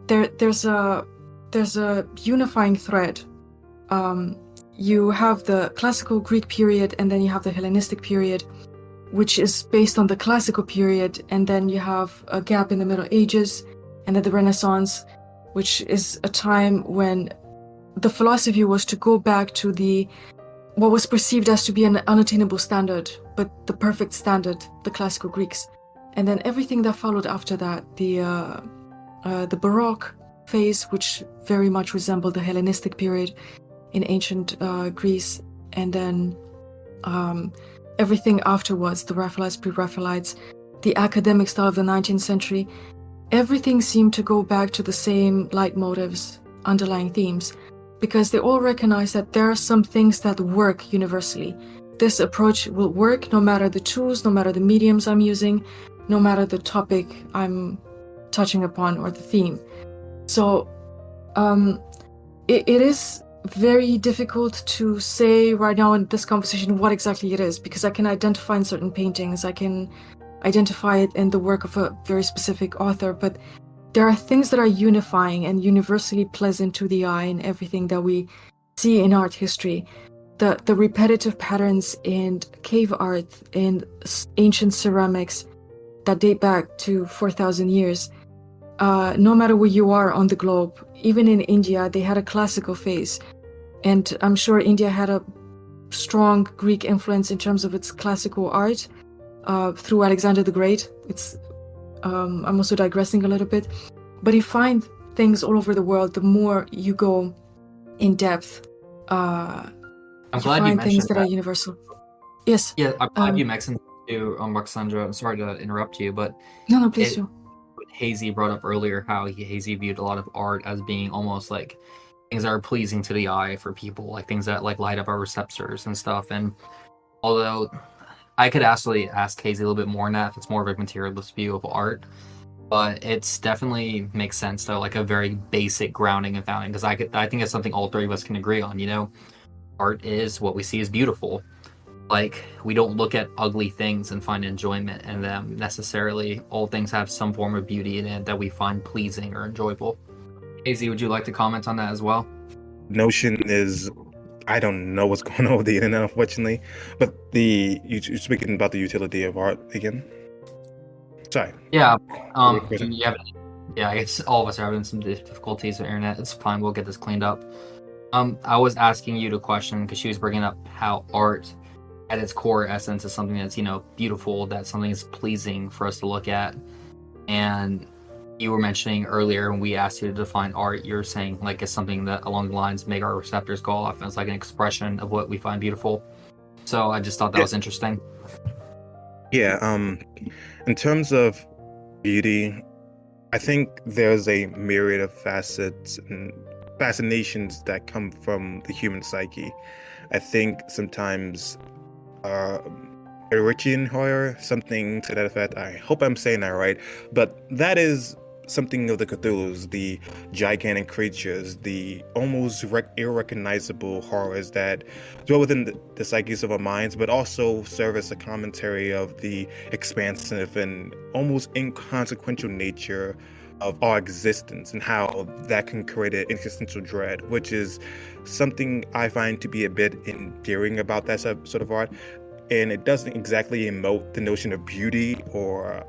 there's a unifying thread. You have the classical Greek period, and then you have the Hellenistic period, which is based on the classical period, and then you have a gap in the Middle Ages, and then the Renaissance, which is a time when the philosophy was to go back to what was perceived as to be an unattainable standard, but the perfect standard, the classical Greeks. And then everything that followed after that, the Baroque phase, which very much resembled the Hellenistic period in ancient Greece, and then everything afterwards, the Raphaelites, pre-Raphaelites, the academic style of the 19th century, everything seemed to go back to the same leitmotifs, underlying themes, because they all recognize that there are some things that work universally. This approach will work no matter the tools, no matter the mediums I'm using, no matter the topic I'm touching upon or the theme. So it is very difficult to say right now in this conversation what exactly it is, because I can identify in certain paintings, I can identify it in the work of a very specific author, but there are things that are unifying and universally pleasant to the eye in everything that we see in art history. The repetitive patterns in cave art, in ancient ceramics that date back to 4,000 years. No matter where you are on the globe, even in India, they had a classical phase. And I'm sure India had a strong Greek influence in terms of its classical art through Alexander the Great. I'm also digressing a little bit. But you find things all over the world, the more you go in depth. I'm you glad you find mentioned things that that. are universal. Yes. Yeah, I'm glad you mentioned to Roxandra. I'm sorry to interrupt you, but No, please do. Hazy brought up earlier how Hazy viewed a lot of art as being almost like things that are pleasing to the eye for people, like things that like light up our receptors and stuff. And although I could actually ask Hazy a little bit more on that if it's more of a materialist view of art, but it's definitely makes sense though, like a very basic grounding and founding, because I think it's something all three of us can agree on. Art is what we see as beautiful. like we don't look at ugly things and find enjoyment in them necessarily. All things have some form of beauty in it that we find pleasing or enjoyable. Hazy, would you like to comment on that as well? Notion is, I don't know what's going on with the internet, unfortunately, but you're speaking about the utility of art again. Sorry. Yeah. Question? I guess all of us are having some difficulties with internet. It's fine. We'll get this cleaned up. I was asking you the question because she was bringing up how art, at its core essence, is something that's beautiful. That something is pleasing for us to look at. And you were mentioning earlier when we asked you to define art, you're saying like it's something that along the lines make our receptors go off, and it's like an expression of what we find beautiful. So I just thought that was interesting. Yeah. In terms of beauty, I think there's a myriad of facets and fascinations that come from the human psyche. I think sometimes Eritrean horror, something to that effect. I hope I'm saying that right, but that is something of the Cthulhu's, the gigantic creatures, the almost irrecognizable horrors that dwell within the psyches of our minds, but also serve as a commentary of the expansive and almost inconsequential nature of our existence and how that can create an existential dread, which is something I find to be a bit endearing about that sort of art. And it doesn't exactly emote the notion of beauty or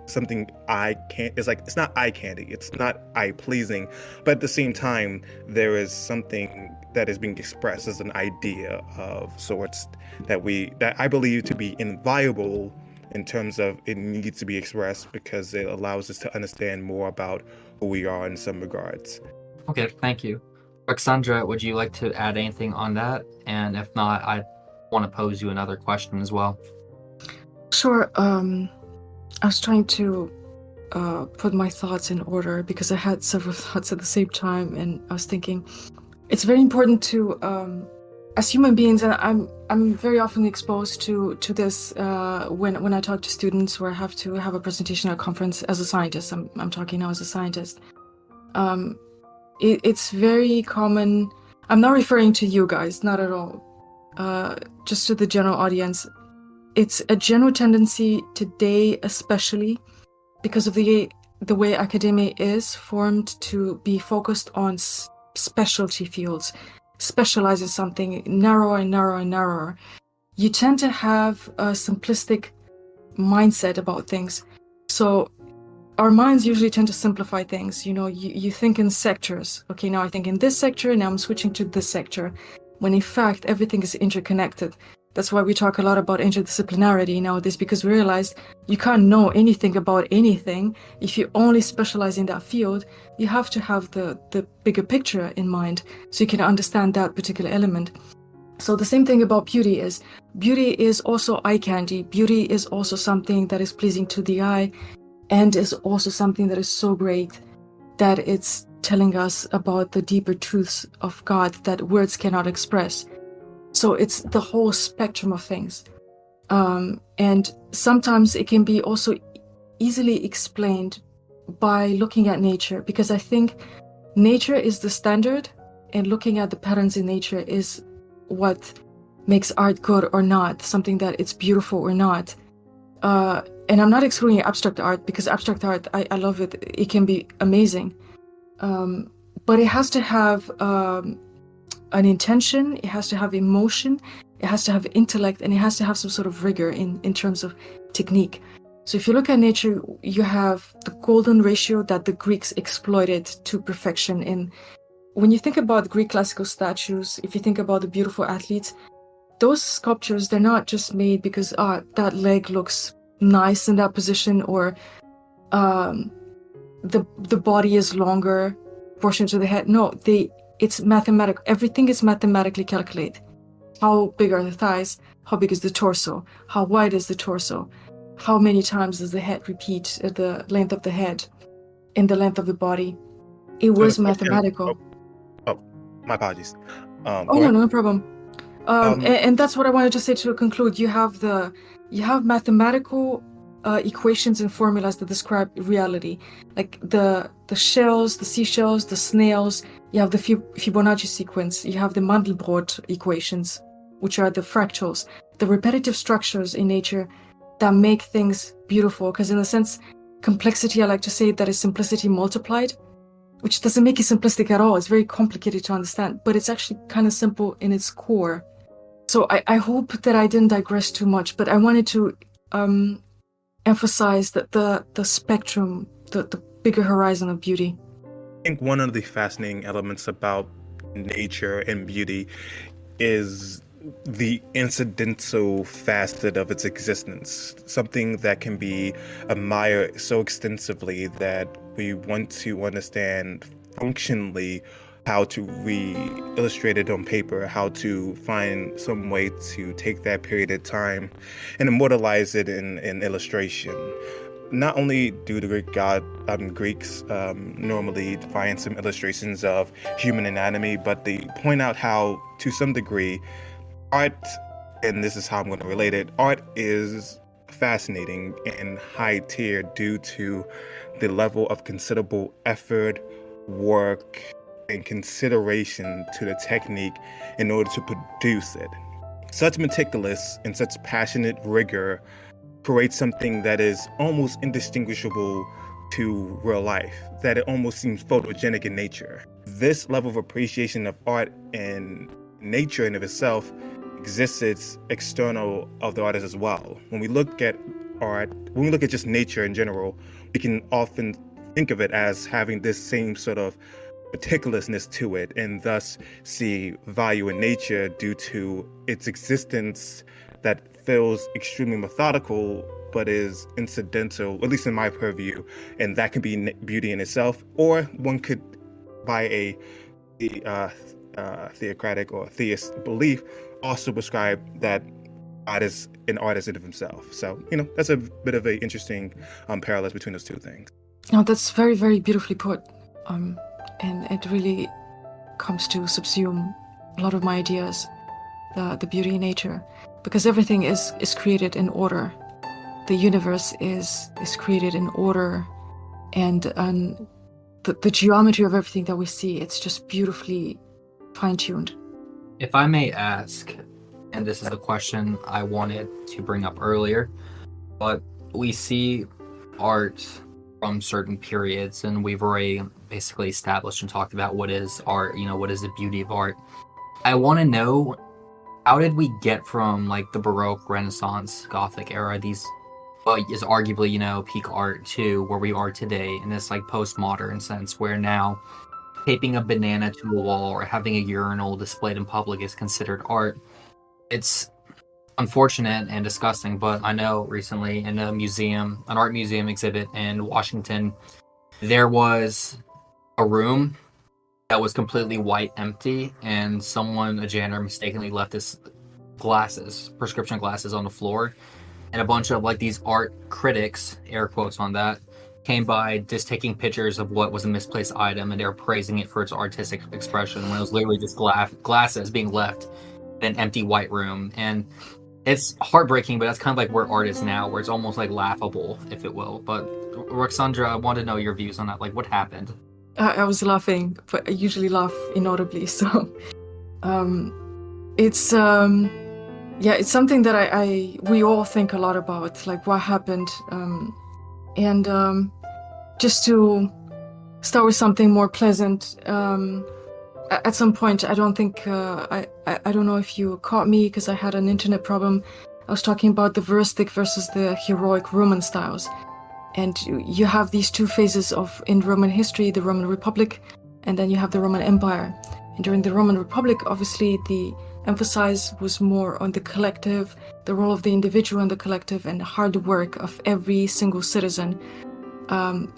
something it's not eye candy, it's not eye pleasing, but at the same time there is something that is being expressed as an idea of sorts that I believe to be inviolable in terms of it needs to be expressed because it allows us to understand more about who we are in some regards. Okay, thank you. Alexandra, would you like to add anything on that? And if not, I want to pose you another question as well. Sure. I was trying to put my thoughts in order because I had several thoughts at the same time, and I was thinking it's very important to, as human beings, and I'm very often exposed to this when I talk to students where I have to have a presentation at a conference as a scientist. I'm talking now as a scientist. It's very common. I'm not referring to you guys, not at all. Just to the general audience. It's a general tendency today, especially because of the way academia is formed, to be focused on specialty fields, specialize in something narrower and narrower and narrower. You tend to have a simplistic mindset about things. So our minds usually tend to simplify things. You think in sectors. Okay, now I think in this sector, now I'm switching to this sector. When in fact, everything is interconnected. That's why we talk a lot about interdisciplinarity nowadays, because we realized you can't know anything about anything if you only specialize in that field. You have to have the bigger picture in mind so you can understand that particular element. So the same thing about beauty is also eye candy. Beauty is also something that is pleasing to the eye and is also something that is so great that it's telling us about the deeper truths of God that words cannot express. So it's the whole spectrum of things. And sometimes it can be also easily explained by looking at nature, because I think nature is the standard, and looking at the patterns in nature is what makes art good or not, something that it's beautiful or not. And I'm not excluding abstract art, because abstract art, I love it. It can be amazing. But it has to have an intention, it has to have emotion, it has to have intellect, and it has to have some sort of rigor in terms of technique. So if you look at nature, you have the golden ratio that the Greeks exploited to perfection. And when you think about Greek classical statues, if you think about the beautiful athletes, those sculptures, they're not just made because that leg looks nice in that position, or the body is longer proportionate to the head. No, it's mathematical. Everything is mathematically calculated. How big are the thighs? How big is the torso? How wide is the torso? How many times does the head repeat the length of the head and the length of the body? It was mathematical. My apologies. No problem. And that's what I wanted to say to conclude. You have mathematical equations and formulas that describe reality, like the shells, the seashells, the snails. You have the Fibonacci sequence. You have the Mandelbrot equations. which are the fractals, the repetitive structures in nature that make things beautiful. Because in a sense, complexity, I like to say that is simplicity multiplied, which doesn't make it simplistic at all. It's very complicated to understand, but it's actually kind of simple in its core. So I hope that I didn't digress too much, but I wanted to emphasize that the spectrum, the bigger horizon of beauty. I think one of the fascinating elements about nature and beauty is the incidental facet of its existence, something that can be admired so extensively that we want to understand functionally how to re-illustrate it on paper, how to find some way to take that period of time and immortalize it in illustration. Not only do the Greeks normally find some illustrations of human anatomy, but they point out how, to some degree, art, and this is how I'm going to relate it, art is fascinating and high tier due to the level of considerable effort, work, and consideration to the technique in order to produce it. Such meticulous and such passionate rigor creates something that is almost indistinguishable to real life, that it almost seems photogenic in nature. This level of appreciation of art and nature in of itself exists external of the artist as well. When we look at art, when we look at just nature in general, we can often think of it as having this same sort of meticulousness to it, and thus see value in nature due to its existence that feels extremely methodical but is incidental, at least in my purview, and that can be beauty in itself. Or one could, by a theocratic or theist belief, also prescribe that art is an artist in of himself. So, that's a bit of an interesting parallels between those two things. No, that's very, very beautifully put. And it really comes to subsume a lot of my ideas, the beauty in nature, because everything is created in order. The universe is created in order, and the geometry of everything that we see, it's just beautifully fine-tuned. If I may ask, and this is a question I wanted to bring up earlier, but we see art from certain periods, and we've already basically established and talked about what is art, what is the beauty of art. I want to know, how did we get from like the Baroque, Renaissance, Gothic era, these is arguably, peak art, to where we are today in this like postmodern sense, where now taping a banana to a wall or having a urinal displayed in public is considered art. It's unfortunate and disgusting, but I know recently in an art museum exhibit in Washington, there was a room that was completely white, empty, and a janitor mistakenly left his prescription glasses on the floor, and a bunch of like these art critics, air quotes on that, came by just taking pictures of what was a misplaced item, and they were praising it for its artistic expression when it was literally just glasses being left in an empty white room. And it's heartbreaking, but that's kind of like where art is now, where it's almost like laughable, if it will. But Roxandra, I want to know your views on that. Like, what happened? I was laughing, but I usually laugh inaudibly, so it's it's something that we all think a lot about, like what happened, and just to start with something more pleasant. At some point, I don't think I don't know if you caught me because I had an internet problem. I was talking about the veristic versus the heroic Roman styles. And you have these two phases in Roman history, the Roman Republic, and then you have the Roman Empire. And during the Roman Republic, obviously, the emphasis was more on the collective, the role of the individual in the collective, and the hard work of every single citizen.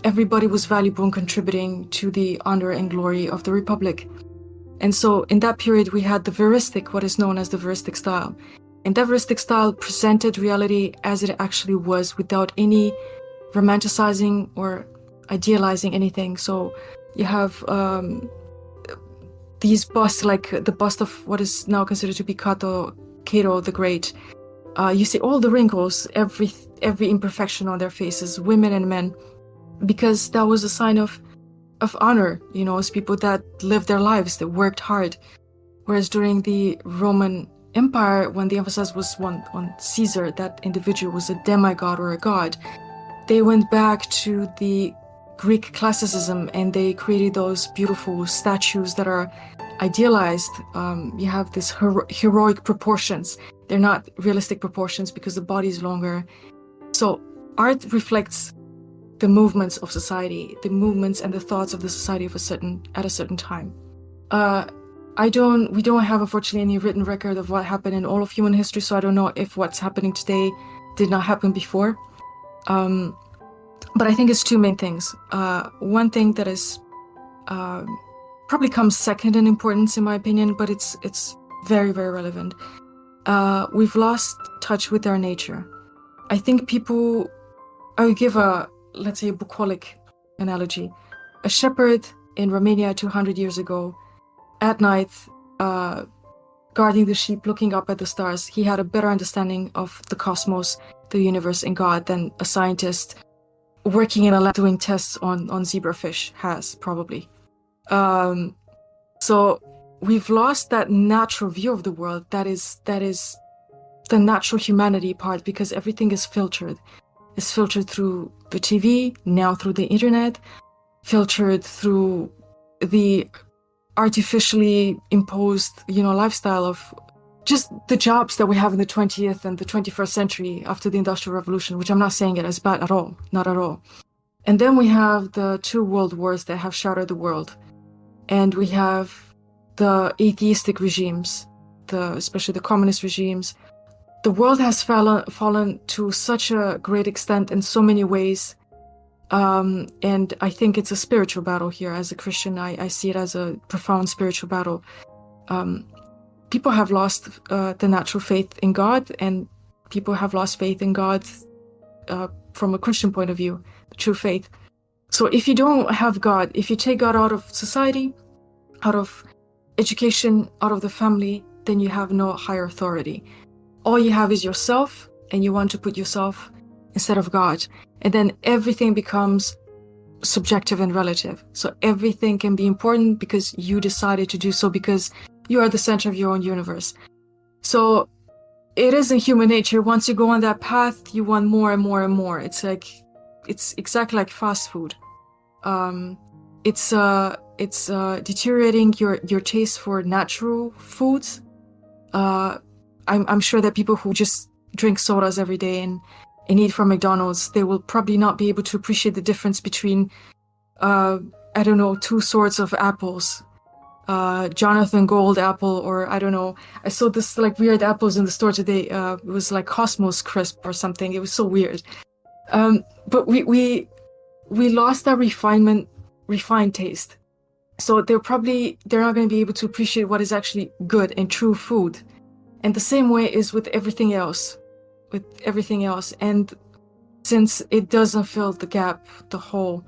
Everybody was valuable in contributing to the honor and glory of the Republic. And so in that period, we had the veristic, what is known as the veristic style. And that veristic style presented reality as it actually was, without any romanticizing or idealizing anything. So you have these busts, like the bust of what is now considered to be Cato the Great. You see all the wrinkles, every imperfection on their faces, women and men, because that was a sign of honor, as people that lived their lives, that worked hard. Whereas during the Roman empire, when the emphasis was on Caesar, that individual was a demigod or a god, they went back to the Greek classicism and they created those beautiful statues that are idealized. You have this heroic proportions. They're not realistic proportions because the body is longer. So art reflects the movements of society, the movements and the thoughts of the society of at a certain time. We don't have, unfortunately, any written record of what happened in all of human history, so I don't know if what's happening today did not happen before. But I think it's two main things. One thing that is probably comes second in importance, in my opinion, but it's very, very relevant. We've lost touch with our nature. I think I would give let's say, a bucolic analogy. A shepherd in Romania 200 years ago, at night, guarding the sheep, looking up at the stars, he had a better understanding of the cosmos, the universe, and God than a scientist working in a lab doing tests on zebrafish has, probably. So we've lost that natural view of the world that is the natural humanity part, because everything is filtered. It's filtered through the TV, now through the internet, filtered through the artificially imposed, lifestyle of just the jobs that we have in the 20th and the 21st century after the Industrial Revolution, which I'm not saying it as bad at all, not at all. And then we have the two world wars that have shattered the world. And we have the atheistic regimes, especially the communist regimes. The world has fallen to such a great extent in so many ways. And I think it's a spiritual battle here. As a Christian, I see it as a profound spiritual battle. People have lost the natural faith in God, and people have lost faith in God from a Christian point of view, the true faith. So if you don't have God, if you take God out of society, out of education, out of the family, then you have no higher authority. All you have is yourself, and you want to put yourself instead of God. And then everything becomes subjective and relative. So everything can be important because you decided to do so, because you are the center of your own universe. So it is in human nature. Once you go on that path, you want more and more and more. It's exactly like fast food. It's deteriorating your taste for natural foods. I'm sure that people who just drink sodas every day and eat from McDonald's, they will probably not be able to appreciate the difference between, two sorts of apples. Jonathan Gold apple, or I don't know. I saw this like weird apples in the store today. It was like Cosmos Crisp or something. It was so weird. But we lost that refined taste. So they're not going to be able to appreciate what is actually good and true food. And the same way is with everything else. And since it doesn't fill the gap, the hole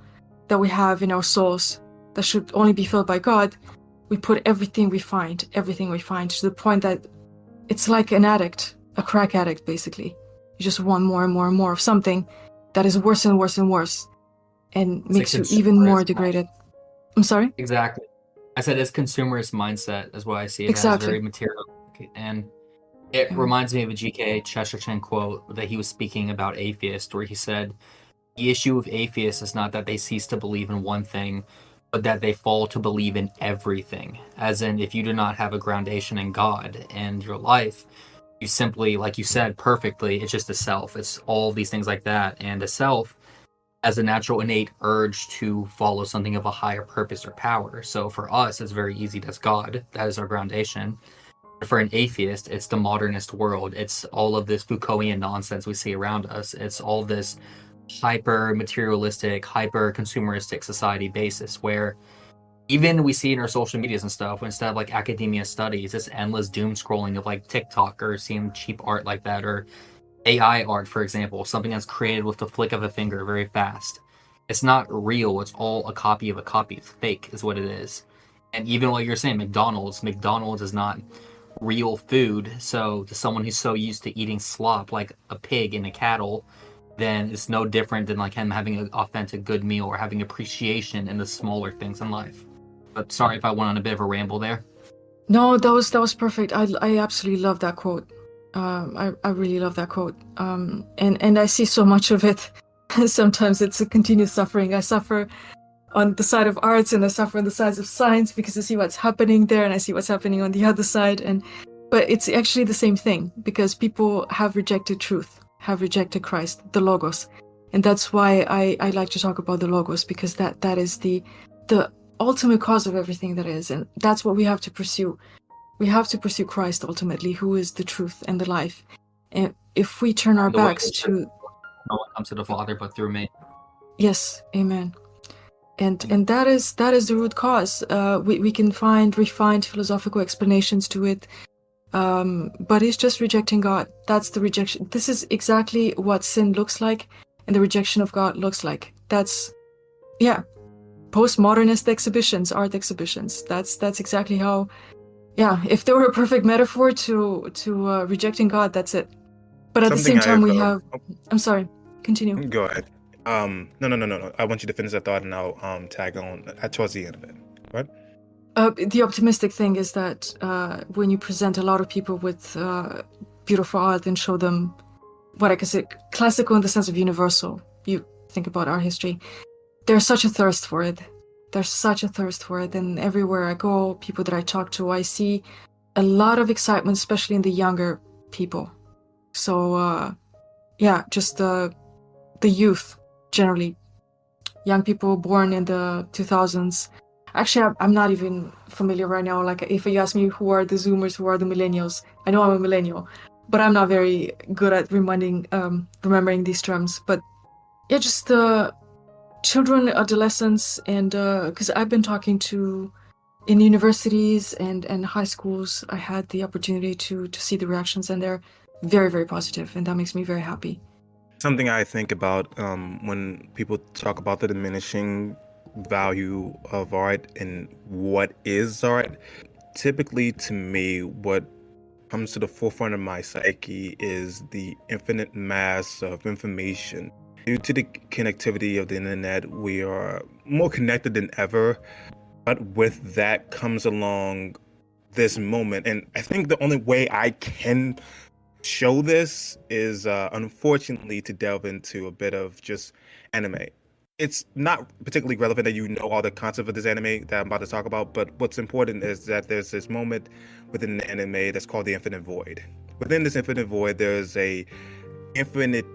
that we have in our souls that should only be filled by God, we put everything we find to the point that it's like an addict, a crack addict, basically. You just want more and more and more of something that is worse and worse and worse, and makes you even more degraded. I'm sorry? Exactly. I said it's consumerist mindset is what I see it Exactly. as, very material. And it reminds me of a G.K. Chesterton quote that he was speaking about atheists, where he said, the issue of atheists is not that they cease to believe in one thing, but that they fall to believe in everything. As in, if you do not have a groundation in God and your life, you simply, like you said perfectly, it's just a self. It's all these things like that. And a self has a natural innate urge to follow something of a higher purpose or power. So for us, it's very easy. That's God. That is our groundation. For an atheist, it's the modernist world. It's all of this Foucaultian nonsense we see around us. It's all this hyper materialistic, hyper consumeristic society basis, where even we see in our social medias and stuff, instead of like academia studies, it's endless doom scrolling of like TikTok or seeing cheap art like that, or AI art, for example, something that's created with the flick of a finger very fast. It's not real. It's all a copy of a copy. It's fake is what it is. And even what you're saying, McDonald's is not real food. So to someone who's so used to eating slop like a pig and a cattle, then it's no different than like him having an authentic good meal or having appreciation in the smaller things in life. But sorry if I went on a bit of a ramble there. No, that was perfect. I absolutely love that quote. I really love that quote. And I see so much of it. Sometimes it's a continuous suffering. I suffer on the side of arts and I suffer on the sides of science because I see what's happening there and I see what's happening on the other side. But it's actually the same thing because people have rejected truth, have rejected Christ, the Logos. And that's why I like to talk about the Logos, because that is the ultimate cause of everything that is. And that's what we have to pursue. We have to pursue Christ ultimately, who is the truth and the life. And if we turn our The way backs is that to... no one comes to the Father but through me. Yes, amen. And that is the root cause. We can find refined philosophical explanations to it, but it's just rejecting God. That's the rejection. This is exactly what sin looks like, and the rejection of God looks like. That's, yeah, postmodernist exhibitions, art exhibitions. That's exactly how. Yeah, if there were a perfect metaphor to rejecting God, that's it. But at the Something same time, I've we have. oh, I'm sorry. Continue. go ahead. No. I want you to finish that thought, and I'll tag on towards the end of it. What? The optimistic thing is that when you present a lot of people with beautiful art and show them what I consider classical in the sense of universal, you think about art history, there's such a thirst for it. There's such a thirst for it. And everywhere I go, people that I talk to, I see a lot of excitement, especially in the younger people. So, yeah, just the youth, generally. Young people born in the 2000s. Actually, I'm not even familiar right now. Like, if you ask me who are the Zoomers, who are the millennials, I know I'm a millennial, but I'm not very good at remembering these terms. But yeah, just children, adolescents, and because I've been talking to in universities and high schools, I had the opportunity to see the reactions, and they're very, very positive, and that makes me very happy. Something I think about when people talk about the diminishing value of art and what is art. Typically, to me, what comes to the forefront of my psyche is the infinite mass of information. Due to the connectivity of the internet, we are more connected than ever. But with that comes along this moment. And I think the only way I can show this is unfortunately to delve into a bit of just anime. It's not particularly relevant that you know all the concepts of this anime that I'm about to talk about, but what's important is that there's this moment within the anime that's called the infinite void. Within this infinite void, there's a infinite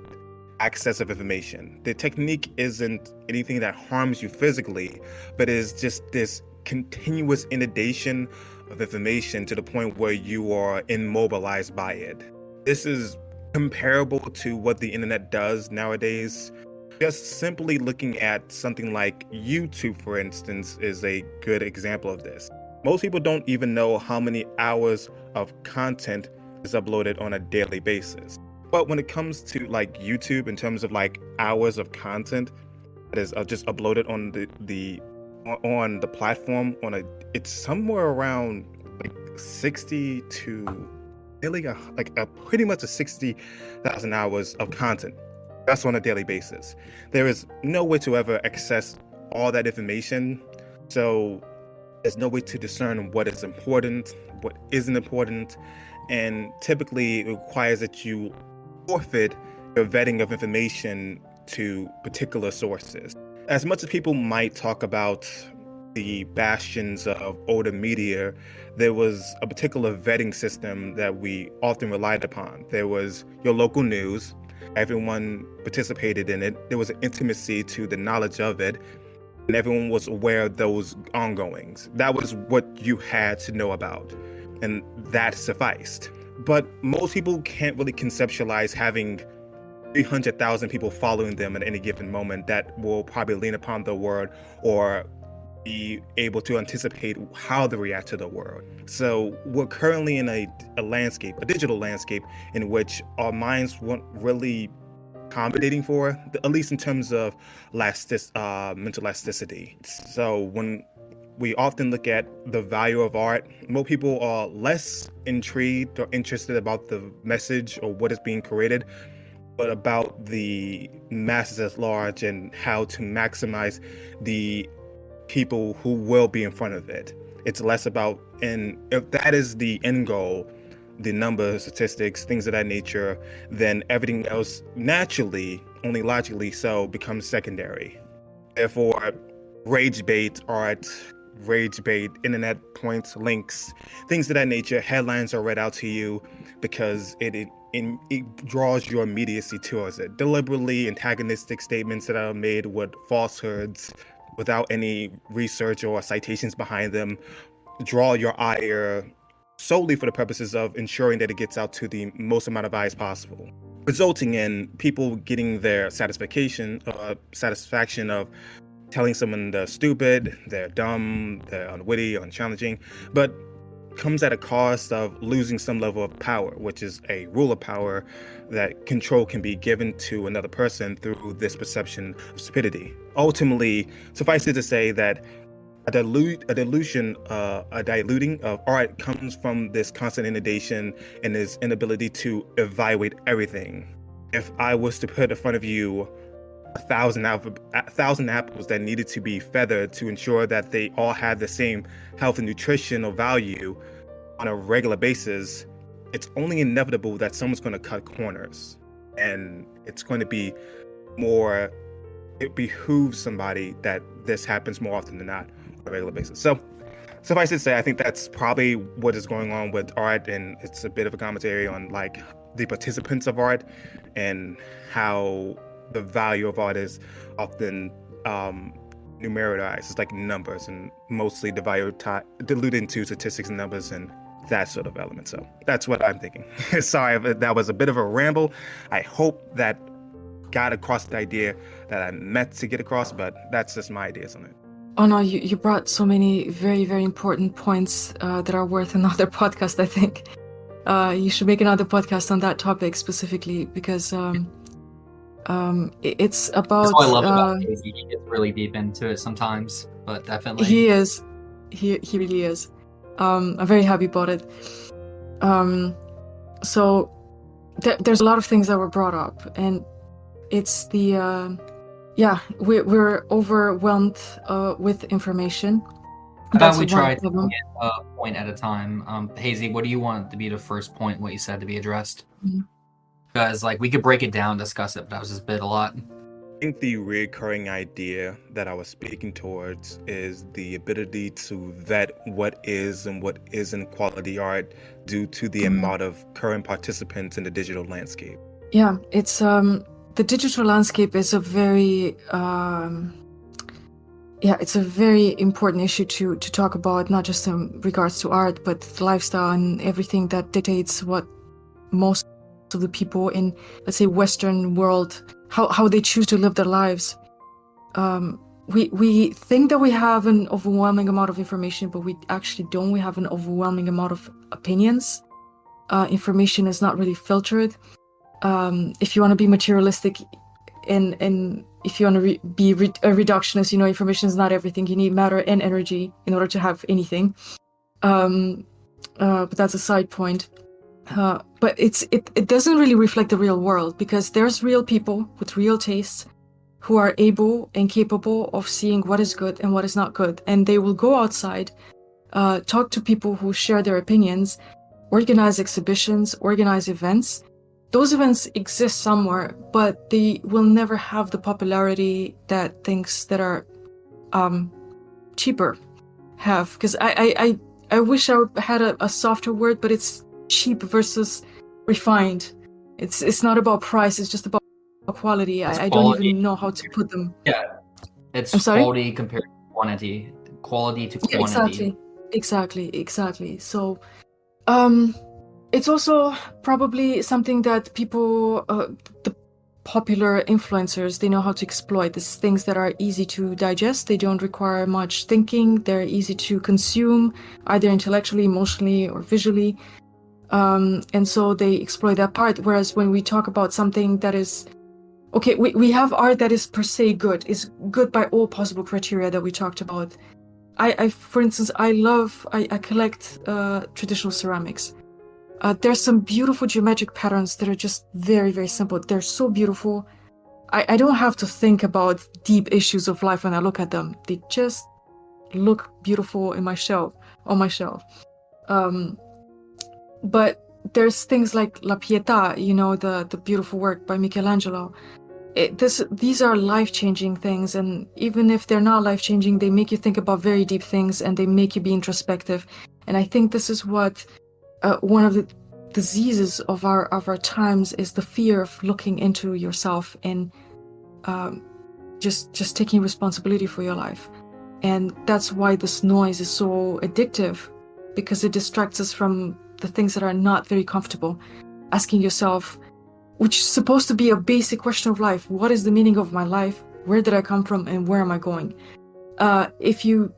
access of information. The technique isn't anything that harms you physically, but is just this continuous inundation of information to the point where you are immobilized by it. This is comparable to what the internet does nowadays. Just simply looking at something like YouTube, for instance, is a good example of this. Most people don't even know how many hours of content is uploaded on a daily basis. But when it comes to like YouTube, in terms of like hours of content that is just uploaded on the platform, it's somewhere around like 60 to nearly pretty much a 60,000 hours of content. That's on a daily basis. There is no way to ever access all that information. So there's no way to discern what is important, what isn't important. And typically it requires that you forfeit your vetting of information to particular sources. As much as people might talk about the bastions of older media, there was a particular vetting system that we often relied upon. There was your local news. Everyone participated in it. There was an intimacy to the knowledge of it, and everyone was aware of those ongoings. That was what you had to know about, and that sufficed. But most people can't really conceptualize having 300,000 people following them at any given moment that will probably lean upon the word or be able to anticipate how they react to the world. So we're currently in a landscape, a digital landscape, in which our minds weren't really accommodating for, at least in terms of mental elasticity. So when we often look at the value of art, most people are less intrigued or interested about the message or what is being created, but about the masses at large and how to maximize the people who will be in front of it. It's less about And if that is the end goal, the numbers, statistics, things of that nature, then everything else naturally, only logically so, becomes secondary. Therefore, rage bait art, rage bait, internet points, links, things of that nature, headlines are read out to you because it draws your immediacy towards it. Deliberately antagonistic statements that are made with falsehoods without any research or citations behind them draw your ire solely for the purposes of ensuring that it gets out to the most amount of eyes possible, resulting in people getting their satisfaction of telling someone they're stupid, they're dumb, they're unwitty, unchallenging, but comes at a cost of losing some level of power, which is a rule of power that control can be given to another person through this perception of stupidity. Ultimately, suffice it to say that a diluting of art comes from this constant inundation and this inability to evaluate everything. If I was to put in front of you 1,000 apples that needed to be feathered to ensure that they all had the same health and nutritional value on a regular basis, it's only inevitable that someone's going to cut corners, and it's going to be more. It behooves somebody that this happens more often than not on a regular basis. So, suffice it to say, I think that's probably what is going on with art, and it's a bit of a commentary on like the participants of art and how the value of art is often numerized. It's like numbers and mostly diluted into statistics and numbers and that sort of element. So that's what I'm thinking. Sorry if that was a bit of a ramble. I hope that got across the idea that I meant to get across, but that's just my ideas on it. Oh no, you brought so many very, very important points that are worth another podcast, I think. You should make another podcast on that topic specifically because it's about... That's what I love about Hazy. He gets really deep into it sometimes, but definitely... He is. He really is. I'm very happy about it. So there's a lot of things that were brought up, and it's the... we're overwhelmed with information. How That's about we try one problem. to get a point at a time? Hazy, what do you want to be the first point, what you said to be addressed? Because like we could break it down, discuss it, but that was just a bit a lot. I think the recurring idea that I was speaking towards is the ability to vet what is and what isn't quality art due to the amount of current participants in the digital landscape. Yeah, it's the digital landscape is a very it's a very important issue to talk about, not just in regards to art, but lifestyle and everything that dictates what most of the people in, let's say, Western world, how they choose to live their lives. We think that we have an overwhelming amount of information, but we actually don't. We have an overwhelming amount of opinions. Information is not really filtered. If you want to be materialistic and if you want to be a reductionist, information is not everything. You need matter and energy in order to have anything. But that's a side point. But it doesn't really reflect the real world, because there's real people with real tastes who are able and capable of seeing what is good and what is not good. And they will go outside, talk to people who share their opinions, organize exhibitions, organize events. Those events exist somewhere, but they will never have the popularity that things that are cheaper have. Because I wish I had a softer word, but it's cheap versus refined. It's not about price, it's just about quality. I don't even know how to put them. Yeah, it's quality compared to quantity, quality to quantity. Exactly. So it's also probably something that people, the popular influencers, they know how to exploit. These things that are easy to digest, they don't require much thinking, they're easy to consume, either intellectually, emotionally, or visually. And so they exploit that part. Whereas when we talk about something that is, okay, we have art that is per se good, is good by all possible criteria that we talked about. I for instance, I collect traditional ceramics. There's some beautiful geometric patterns that are just very, very simple. They're so beautiful. I don't have to think about deep issues of life when I look at them. They just look beautiful in my shelf on my shelf. But there's things like La Pietà, you know, the beautiful work by Michelangelo. These are life-changing things, and even if they're not life-changing, they make you think about very deep things, and they make you be introspective. And I think this is what one of the diseases of our times is, the fear of looking into yourself and just taking responsibility for your life. And that's why this noise is so addictive, because it distracts us from the things that are not very comfortable. Asking yourself, which is supposed to be a basic question of life: what is the meaning of my life? Where did I come from, and where am I going? If you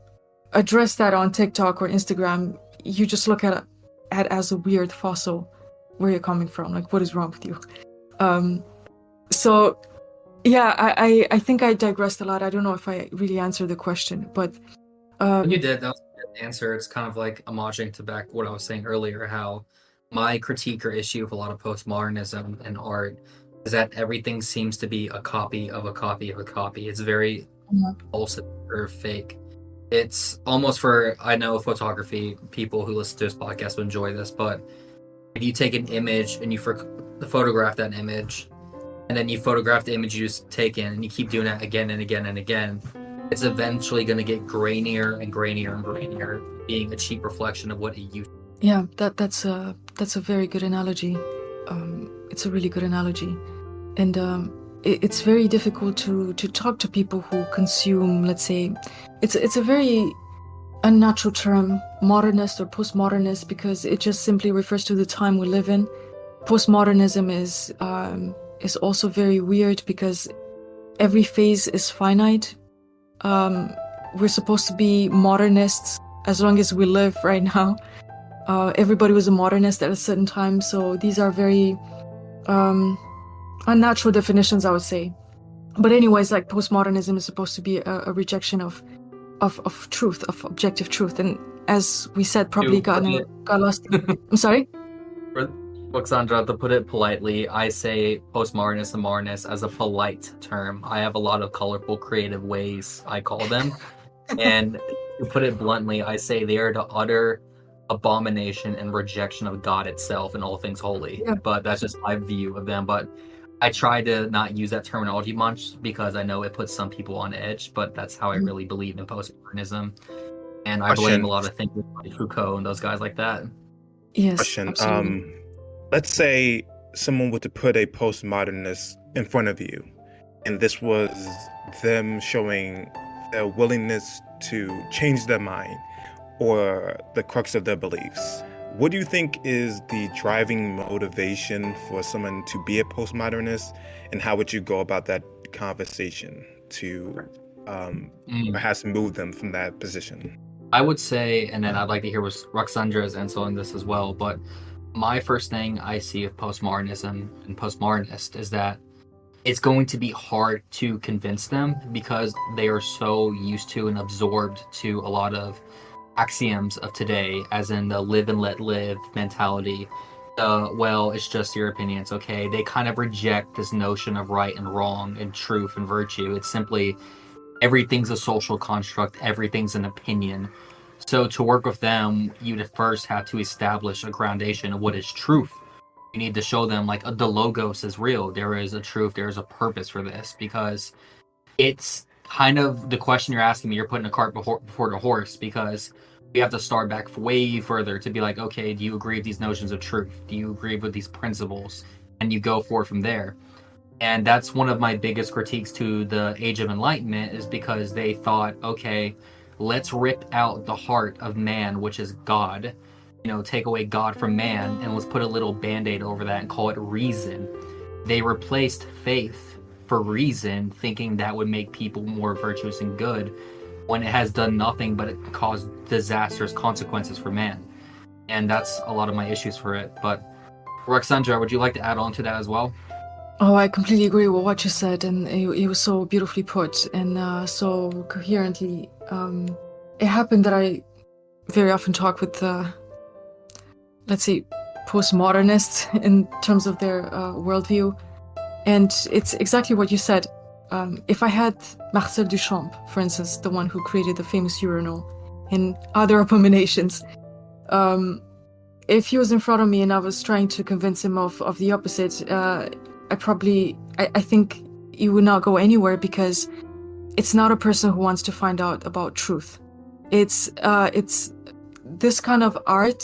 address that on TikTok or Instagram, you just look at it as a weird fossil. Where you're coming from, like, what is wrong with you? So yeah, I think I digressed a lot. I don't know if I really answered the question, but You did. That was a good answer. It's kind of like homaging to back what I was saying earlier, how my critique or issue of a lot of postmodernism and art is that everything seems to be a copy of a copy of a copy. It's very false or fake. It's almost, for, I know photography people who listen to this podcast will enjoy this, but if you take an image and you photograph that image, and then you photograph the image you just taken, and you keep doing that again and again and again, it's eventually going to get grainier and grainier and grainier, being a cheap reflection of what it used to be. Yeah, that's a very good analogy. It's a really good analogy, and it's very difficult to talk to people who consume, let's say, it's a very unnatural term, modernist or postmodernist, because it just simply refers to the time we live in. Postmodernism is also very weird, because every phase is finite. We're supposed to be modernists as long as we live right now. Everybody was a modernist at a certain time, so these are very unnatural definitions, I would say. But anyways, like, postmodernism is supposed to be a rejection of truth, of objective truth, and as we said, probably got lost. I'm sorry? Alexandra, to put it politely, I say postmodernist and modernist as a polite term. I have a lot of colorful, creative ways I call them. And to put it bluntly, I say they are the utter abomination and rejection of God itself and all things holy. Yeah. But that's just my view of them. But I try to not use that terminology much, because I know it puts some people on edge, but that's how I really believe in postmodernism. And I blame a lot of thinkers like Foucault and those guys like that. Yes, Question. absolutely. Let's say someone were to put a postmodernist in front of you, and this was them showing their willingness to change their mind or the crux of their beliefs. What do you think is the driving motivation for someone to be a postmodernist, and how would you go about that conversation to perhaps move them from that position? I would say, and then I'd like to hear what Roxandra's answer on this as well, but my first thing I see of postmodernism and postmodernist is that it's going to be hard to convince them, because they are so used to and absorbed to a lot of axioms of today, as in the live and let live mentality. Well, it's just your opinion, it's okay. They kind of reject this notion of right and wrong and truth and virtue. It's simply everything's a social construct, everything's an opinion. So to work with them, you'd first have to establish a groundation of what is truth. You need to show them, like, the logos is real. There is a truth, there is a purpose for this, because it's kind of the question you're asking me. You're putting a cart before the horse, because we have to start back way further to be like, okay, do you agree with these notions of truth? Do you agree with these principles? And you go forward from there. And that's one of my biggest critiques to the Age of Enlightenment, is because they thought, okay, let's rip out the heart of man, which is God, take away God from man, and let's put a little band-aid over that and call it reason. They replaced faith for reason, thinking that would make people more virtuous and good, when it has done nothing but it caused disastrous consequences for man. And that's a lot of my issues for it. But Roxandra, would you like to add on to that as well? Oh, I completely agree with what you said, and it was so beautifully put and so coherently. It happened that I very often talk with, let's say, postmodernists in terms of their worldview, and it's exactly what you said. If I had Marcel Duchamp, for instance, the one who created the famous urinal, and other abominations. If he was in front of me and I was trying to convince him of the opposite, I think he would not go anywhere, because it's not a person who wants to find out about truth. It's this kind of art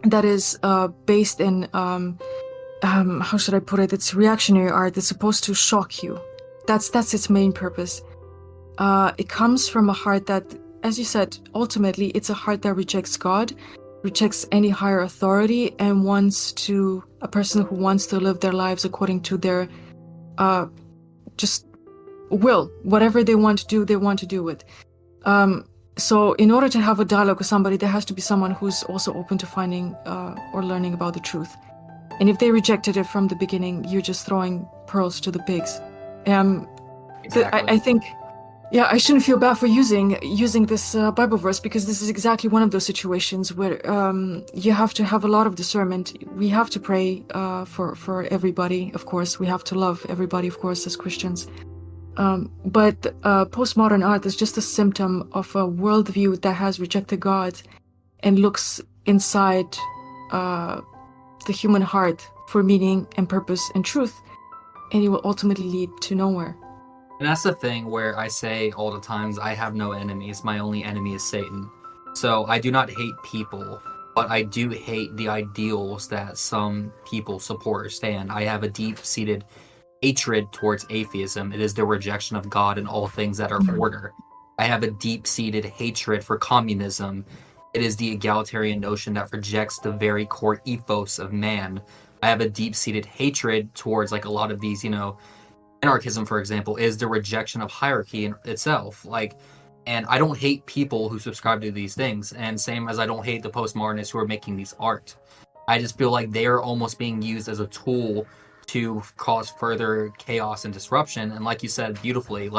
that is based in how should I put it? It's reactionary art. It's supposed to shock you. That's its main purpose. It comes from a heart that, as you said, ultimately it's a heart that rejects God, rejects any higher authority, and a person who wants to live their lives according to their just will. Whatever they want to do, they want to do it. So in order to have a dialogue with somebody, there has to be someone who's also open to finding or learning about the truth. And if they rejected it from the beginning, you're just throwing pearls to the pigs. Exactly. I think, I shouldn't feel bad for using this Bible verse, because this is exactly one of those situations where you have to have a lot of discernment. We have to pray for everybody, of course. We have to love everybody, of course, as Christians. But postmodern art is just a symptom of a worldview that has rejected God and looks inside the human heart for meaning and purpose and truth, and it will ultimately lead to nowhere. And that's the thing where I say all the times, I have no enemies. My only enemy is Satan. So I do not hate people, but I do hate the ideals that some people support or stand. I have a deep-seated hatred towards atheism. It is the rejection of God and all things that are order. I have a deep-seated hatred for communism. It is the egalitarian notion that rejects the very core ethos of man. I have a deep-seated hatred towards like a lot of these, anarchism, for example, is the rejection of hierarchy in itself. And I don't hate people who subscribe to these things. And same as I don't hate the postmodernists who are making these art. I just feel like they are almost being used as a tool to cause further chaos and disruption. And like you said beautifully,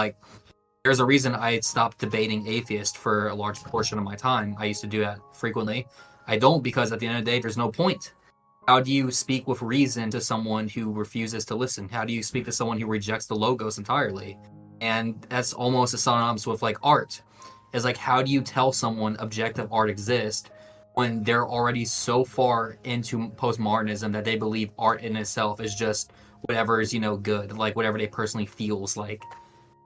there's a reason I stopped debating atheists for a large portion of my time. I used to do that frequently. I don't, because at the end of the day, there's no point. How do you speak with reason to someone who refuses to listen? How do you speak to someone who rejects the logos entirely? And that's almost synonymous with art. Is how do you tell someone objective art exists when they're already so far into postmodernism that they believe art in itself is just whatever is, good, whatever they personally feels like.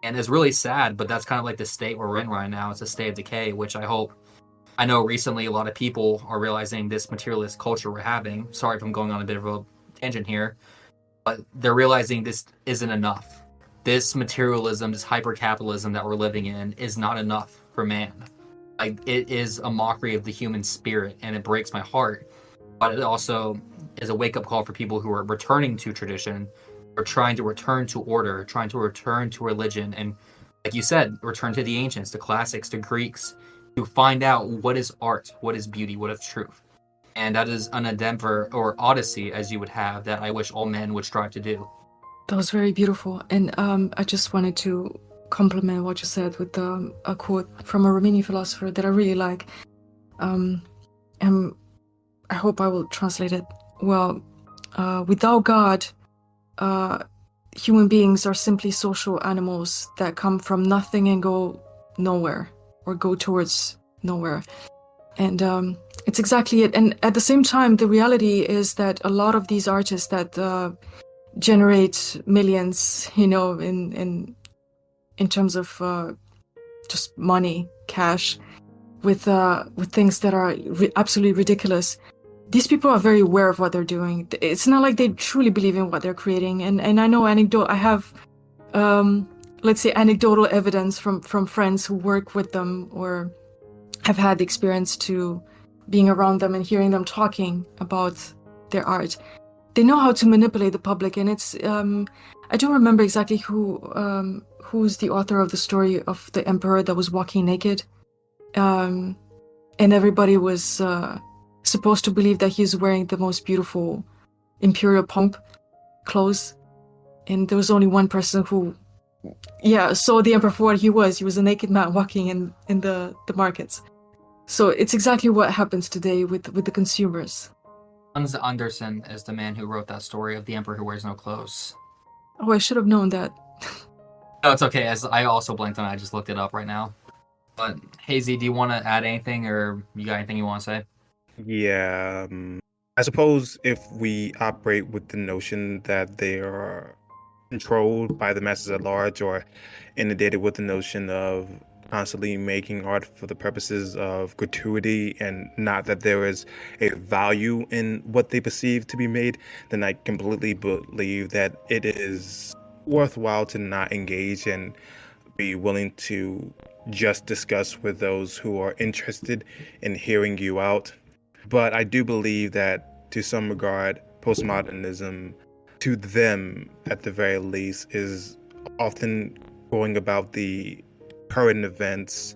And it's really sad, but that's kind of the state we're in right now. It's a state of decay, which I know recently a lot of people are realizing this materialist culture we're having. Sorry if I'm going on a bit of a tangent here, but they're realizing this isn't enough. This materialism, this hyper-capitalism that we're living in is not enough for man. It is a mockery of the human spirit, and it breaks my heart. But it also is a wake-up call for people who are returning to tradition, or trying to return to order, trying to return to religion, and like you said, return to the ancients, the classics, the Greeks, to find out what is art, what is beauty, what is truth. And that is an endeavor or odyssey, as you would have, that I wish all men would strive to do. That was very beautiful. And I just wanted to compliment what you said with a quote from a Romanian philosopher that I really like. And I hope I will translate it well. Without God, human beings are simply social animals that come from nothing and go nowhere, or go towards nowhere. And it's exactly it. And at the same time, the reality is that a lot of these artists that generate millions, in terms of just money, cash, with things that are absolutely ridiculous. These people are very aware of what they're doing. It's not like they truly believe in what they're creating. And I know I have, let's say, anecdotal evidence from friends who work with them or have had the experience to being around them and hearing them talking about their art. They know how to manipulate the public, and it's I don't remember exactly who's the author of the story of the emperor that was walking naked, and everybody was supposed to believe that he's wearing the most beautiful imperial pomp clothes, and there was only one person who saw the emperor for what he was. He was a naked man walking in the markets. So it's exactly what happens today with the consumers. Hans Andersen is the man who wrote that story of the emperor who wears no clothes. Oh, I should have known that. No, it's okay. As I also blanked on it. I just looked it up right now. But Hazy, do you want to add anything, or you got anything you want to say? Yeah, I suppose if we operate with the notion that they are controlled by the masses at large, or inundated with the notion of constantly making art for the purposes of gratuity and not that there is a value in what they perceive to be made, then I completely believe that it is worthwhile to not engage and be willing to just discuss with those who are interested in hearing you out. But I do believe that to some regard, postmodernism, to them at the very least, is often going about the current events.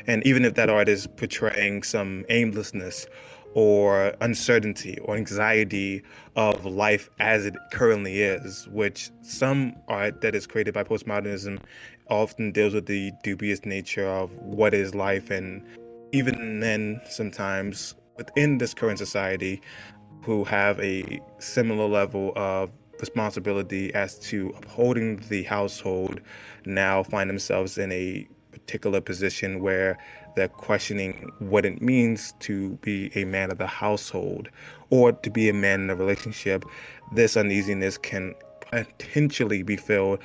And even if that art is portraying some aimlessness or uncertainty or anxiety of life as it currently is, which some art that is created by postmodernism often deals with the dubious nature of what is life. And even then, sometimes within this current society, who have a similar level of responsibility as to upholding the household now find themselves in a particular position where they're questioning what it means to be a man of the household or to be a man in a relationship. This uneasiness can potentially be filled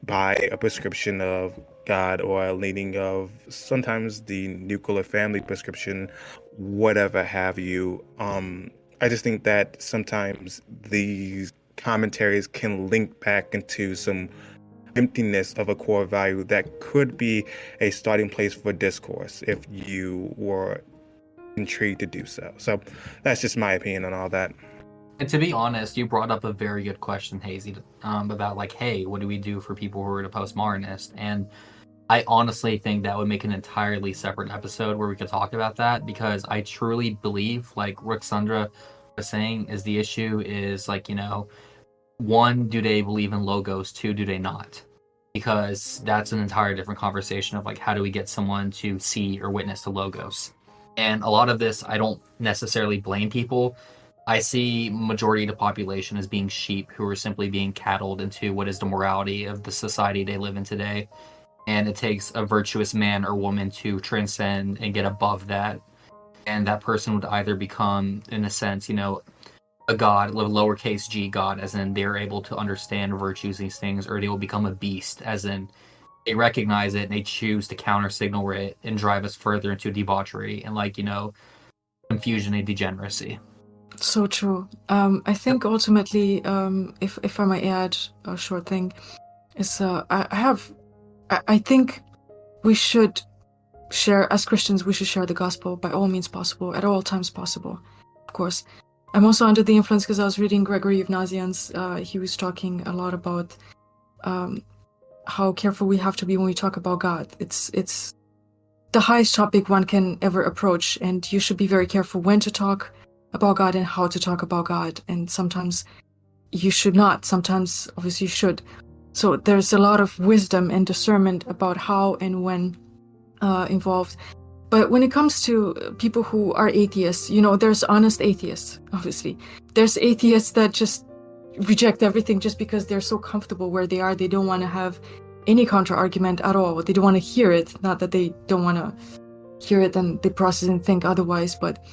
by a prescription of God or a leaning of sometimes the nuclear family prescription, whatever have you. I just think that sometimes these commentaries can link back into some emptiness of a core value that could be a starting place for discourse if you were intrigued to do so. So that's just my opinion on all that. And to be honest, you brought up a very good question, Hazy, about like, hey, what do we do for people who are the postmodernist? And I honestly think that would make an entirely separate episode where we could talk about that, because I truly believe, like Ruxandra was saying, is the issue is like, one, do they believe in logos? Two, do they not? Because that's an entire different conversation of like, how do we get someone to see or witness the logos? And a lot of this, I don't necessarily blame people. I see majority of the population as being sheep who are simply being cattled into what is the morality of the society they live in today. And it takes a virtuous man or woman to transcend and get above that. And that person would either become, in a sense, a god, a lowercase g god, as in they're able to understand virtues, these things, or they will become a beast, as in they recognize it and they choose to counter signal it and drive us further into debauchery and confusion and degeneracy. So true. I think ultimately, if I might add a short thing, is I think we should share, as Christians, we should share the gospel by all means possible, at all times possible, of course. I'm also under the influence because I was reading Gregory of Nazianz. He was talking a lot about how careful we have to be when we talk about God. It's the highest topic one can ever approach, and you should be very careful when to talk about God and how to talk about God. And sometimes you should not. Sometimes, obviously, you should. So there's a lot of wisdom and discernment about how and when involved. But when it comes to people who are atheists, there's honest atheists, obviously. There's atheists that just reject everything just because they're so comfortable where they are. They don't want to have any counter-argument at all. They don't want to hear it. Not that they don't want to hear it and they process and think otherwise, but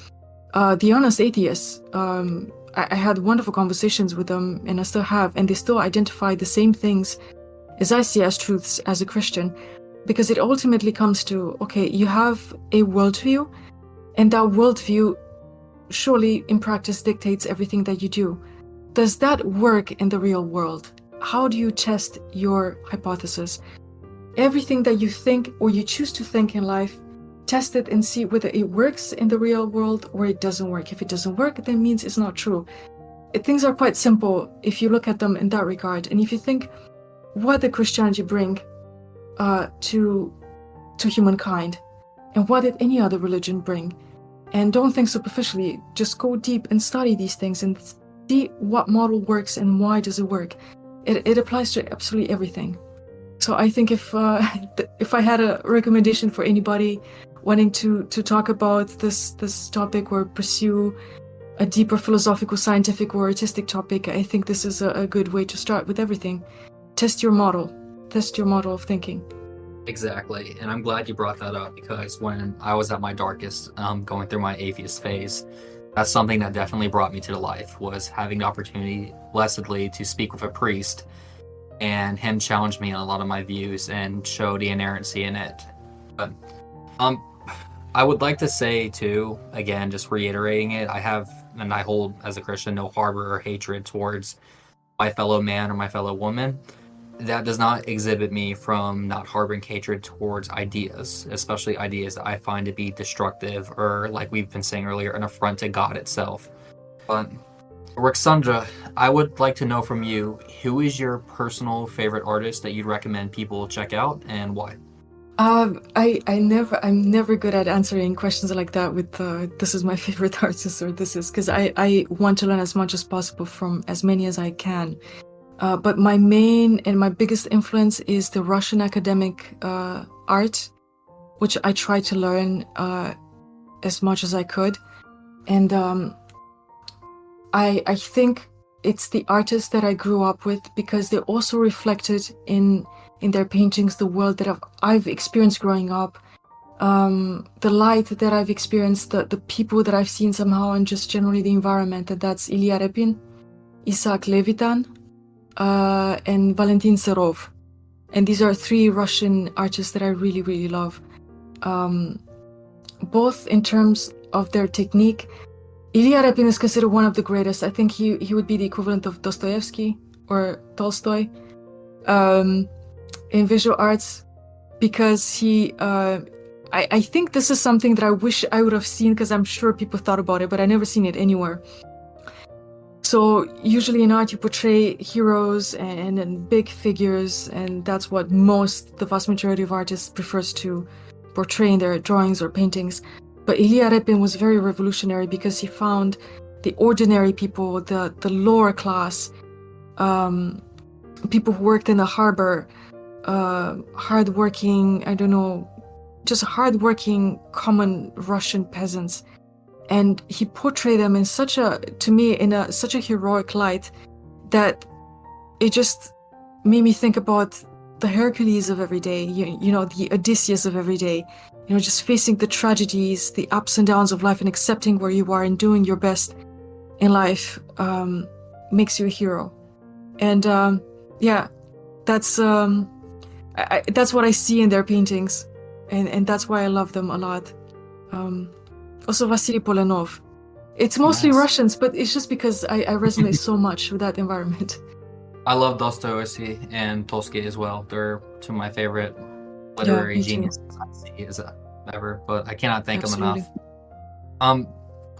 the honest atheists, I had wonderful conversations with them, and I still have, and they still identify the same things as I see as truths as a Christian, because it ultimately comes to, okay, you have a worldview, and that worldview surely in practice dictates everything that you do. Does that work in the real world? How do you test your hypothesis? Everything that you think or you choose to think in life, test it and see whether it works in the real world or it doesn't work. If it doesn't work, that means it's not true. Things are quite simple if you look at them in that regard. And if you think what did Christianity bring to humankind, and what did any other religion bring? And don't think superficially, just go deep and study these things and see what model works and why does it work. It applies to absolutely everything. So I think if I had a recommendation for anybody wanting to talk about this topic or pursue a deeper philosophical, scientific, or artistic topic, I think this is a good way to start with everything. Test your model of thinking. Exactly, and I'm glad you brought that up because when I was at my darkest, going through my atheist phase, that's something that definitely brought me to the life, was having the opportunity, blessedly, to speak with a priest, and him challenge me on a lot of my views and show the inerrancy in it. But um, I would like to say too, again, just reiterating it, I have and I hold as a Christian no harbor or hatred towards my fellow man or my fellow woman. That does not exhibit me from not harboring hatred towards ideas, especially ideas that I find to be destructive or, like we've been saying earlier, an affront to God itself. But Roxandra, I would like to know from you, who is your personal favorite artist that you'd recommend people check out and why? I'm never good at answering questions like that with this is my favorite artist or this is, because I want to learn as much as possible from as many as I can. But my main and my biggest influence is the Russian academic art, which I try to learn as much as I could. And I think it's the artists that I grew up with because they also reflected in their paintings the world that I've experienced growing up, the light that I've experienced, the people that I've seen somehow, and just generally the environment. And that's Ilya Repin, Isaac Levitan, and Valentin Serov. And these are three Russian artists that I really, really love. Both in terms of their technique. Ilya Repin is considered one of the greatest. I think he would be the equivalent of Dostoevsky or Tolstoy in visual arts, because I think this is something that I wish I would have seen, because I'm sure people thought about it, but I never seen it anywhere. So usually in art you portray heroes and big figures, and that's what the vast majority of artists prefers to portray in their drawings or paintings. But Ilya Repin was very revolutionary because he found the ordinary people, the lower class, people who worked in the harbor, hardworking, just hardworking common Russian peasants. And he portrayed them in such a heroic light that it just made me think about the Hercules of every day, the Odysseus of every day, just facing the tragedies, the ups and downs of life, and accepting where you are and doing your best in life makes you a hero. And that's what I see in their paintings, and that's why I love them a lot. Also Vasily Polenov. It's mostly Nice. Russians, but it's just because I resonate so much with that environment. I love Dostoevsky and Tolstoy as well. They're two of my favorite literary me too. geniuses I see as ever, but I cannot thank Absolutely. them enough.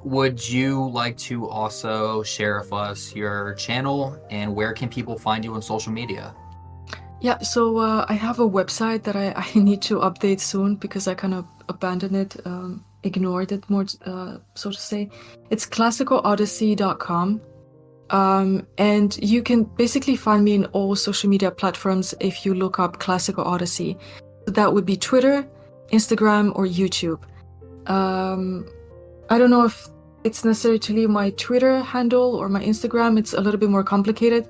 Would you like to also share with us your channel and where can people find you on social media? Yeah, so I have a website that I need to update soon because I kind of abandoned it, ignored it more, so to say. It's classicalodyssey.com. And you can basically find me in all social media platforms if you look up Classical Odyssey. So that would be Twitter, Instagram, or YouTube. I don't know if it's necessary to leave my Twitter handle or my Instagram. It's a little bit more complicated.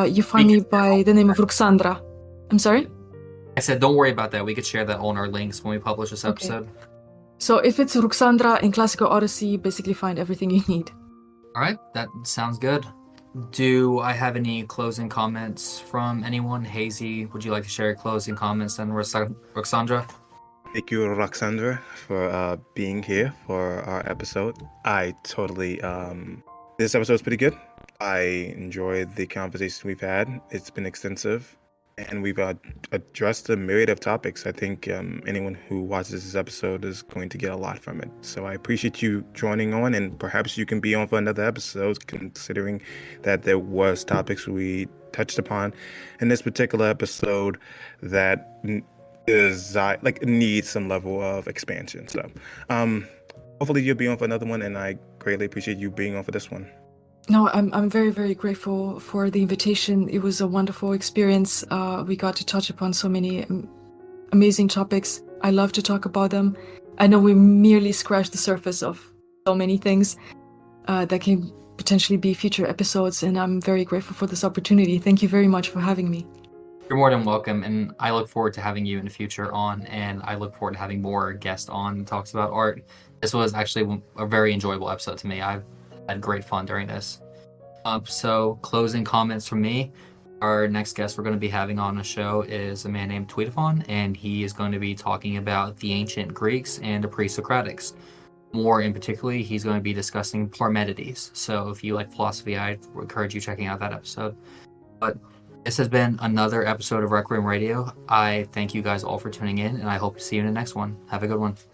You find me by the name of Ruxandra. I'm sorry? I said, don't worry about that. We could share that on our links when we publish this episode. So if it's Ruxandra in Classical Odyssey, you basically find everything you need. All right, that sounds good. Do I have any closing comments from anyone? Hazy, would you like to share your closing comments? And Roxandra? Thank you, Roxandra, for being here for our episode. I totally, this episode's pretty good. I enjoyed the conversation we've had. It's been extensive, and we've addressed a myriad of topics. I think anyone who watches this episode is going to get a lot from it. So I appreciate you joining on, and perhaps you can be on for another episode, considering that there was topics we touched upon in this particular episode that needs some level of expansion. So hopefully you'll be on for another one, and I greatly appreciate you being on for this one. No, I'm very, very grateful for the invitation. It was a wonderful experience. We got to touch upon so many amazing topics. I love to talk about them. I know we merely scratched the surface of so many things that can potentially be future episodes, and I'm very grateful for this opportunity. Thank you very much for having me. You're more than welcome, and I look forward to having you in the future on, and I look forward to having more guests on that talks about art. This was actually a very enjoyable episode to me. I've had great fun during this. So closing comments from me. Our next guest we're going to be having on the show is a man named Tweetathon, and he is going to be talking about the ancient Greeks and the pre-Socratics. More in particularly, he's going to be discussing Parmenides. So if you like philosophy, I encourage you checking out that episode. But this has been another episode of Requiem Radio. I thank you guys all for tuning in, and I hope to see you in the next one. Have a good one.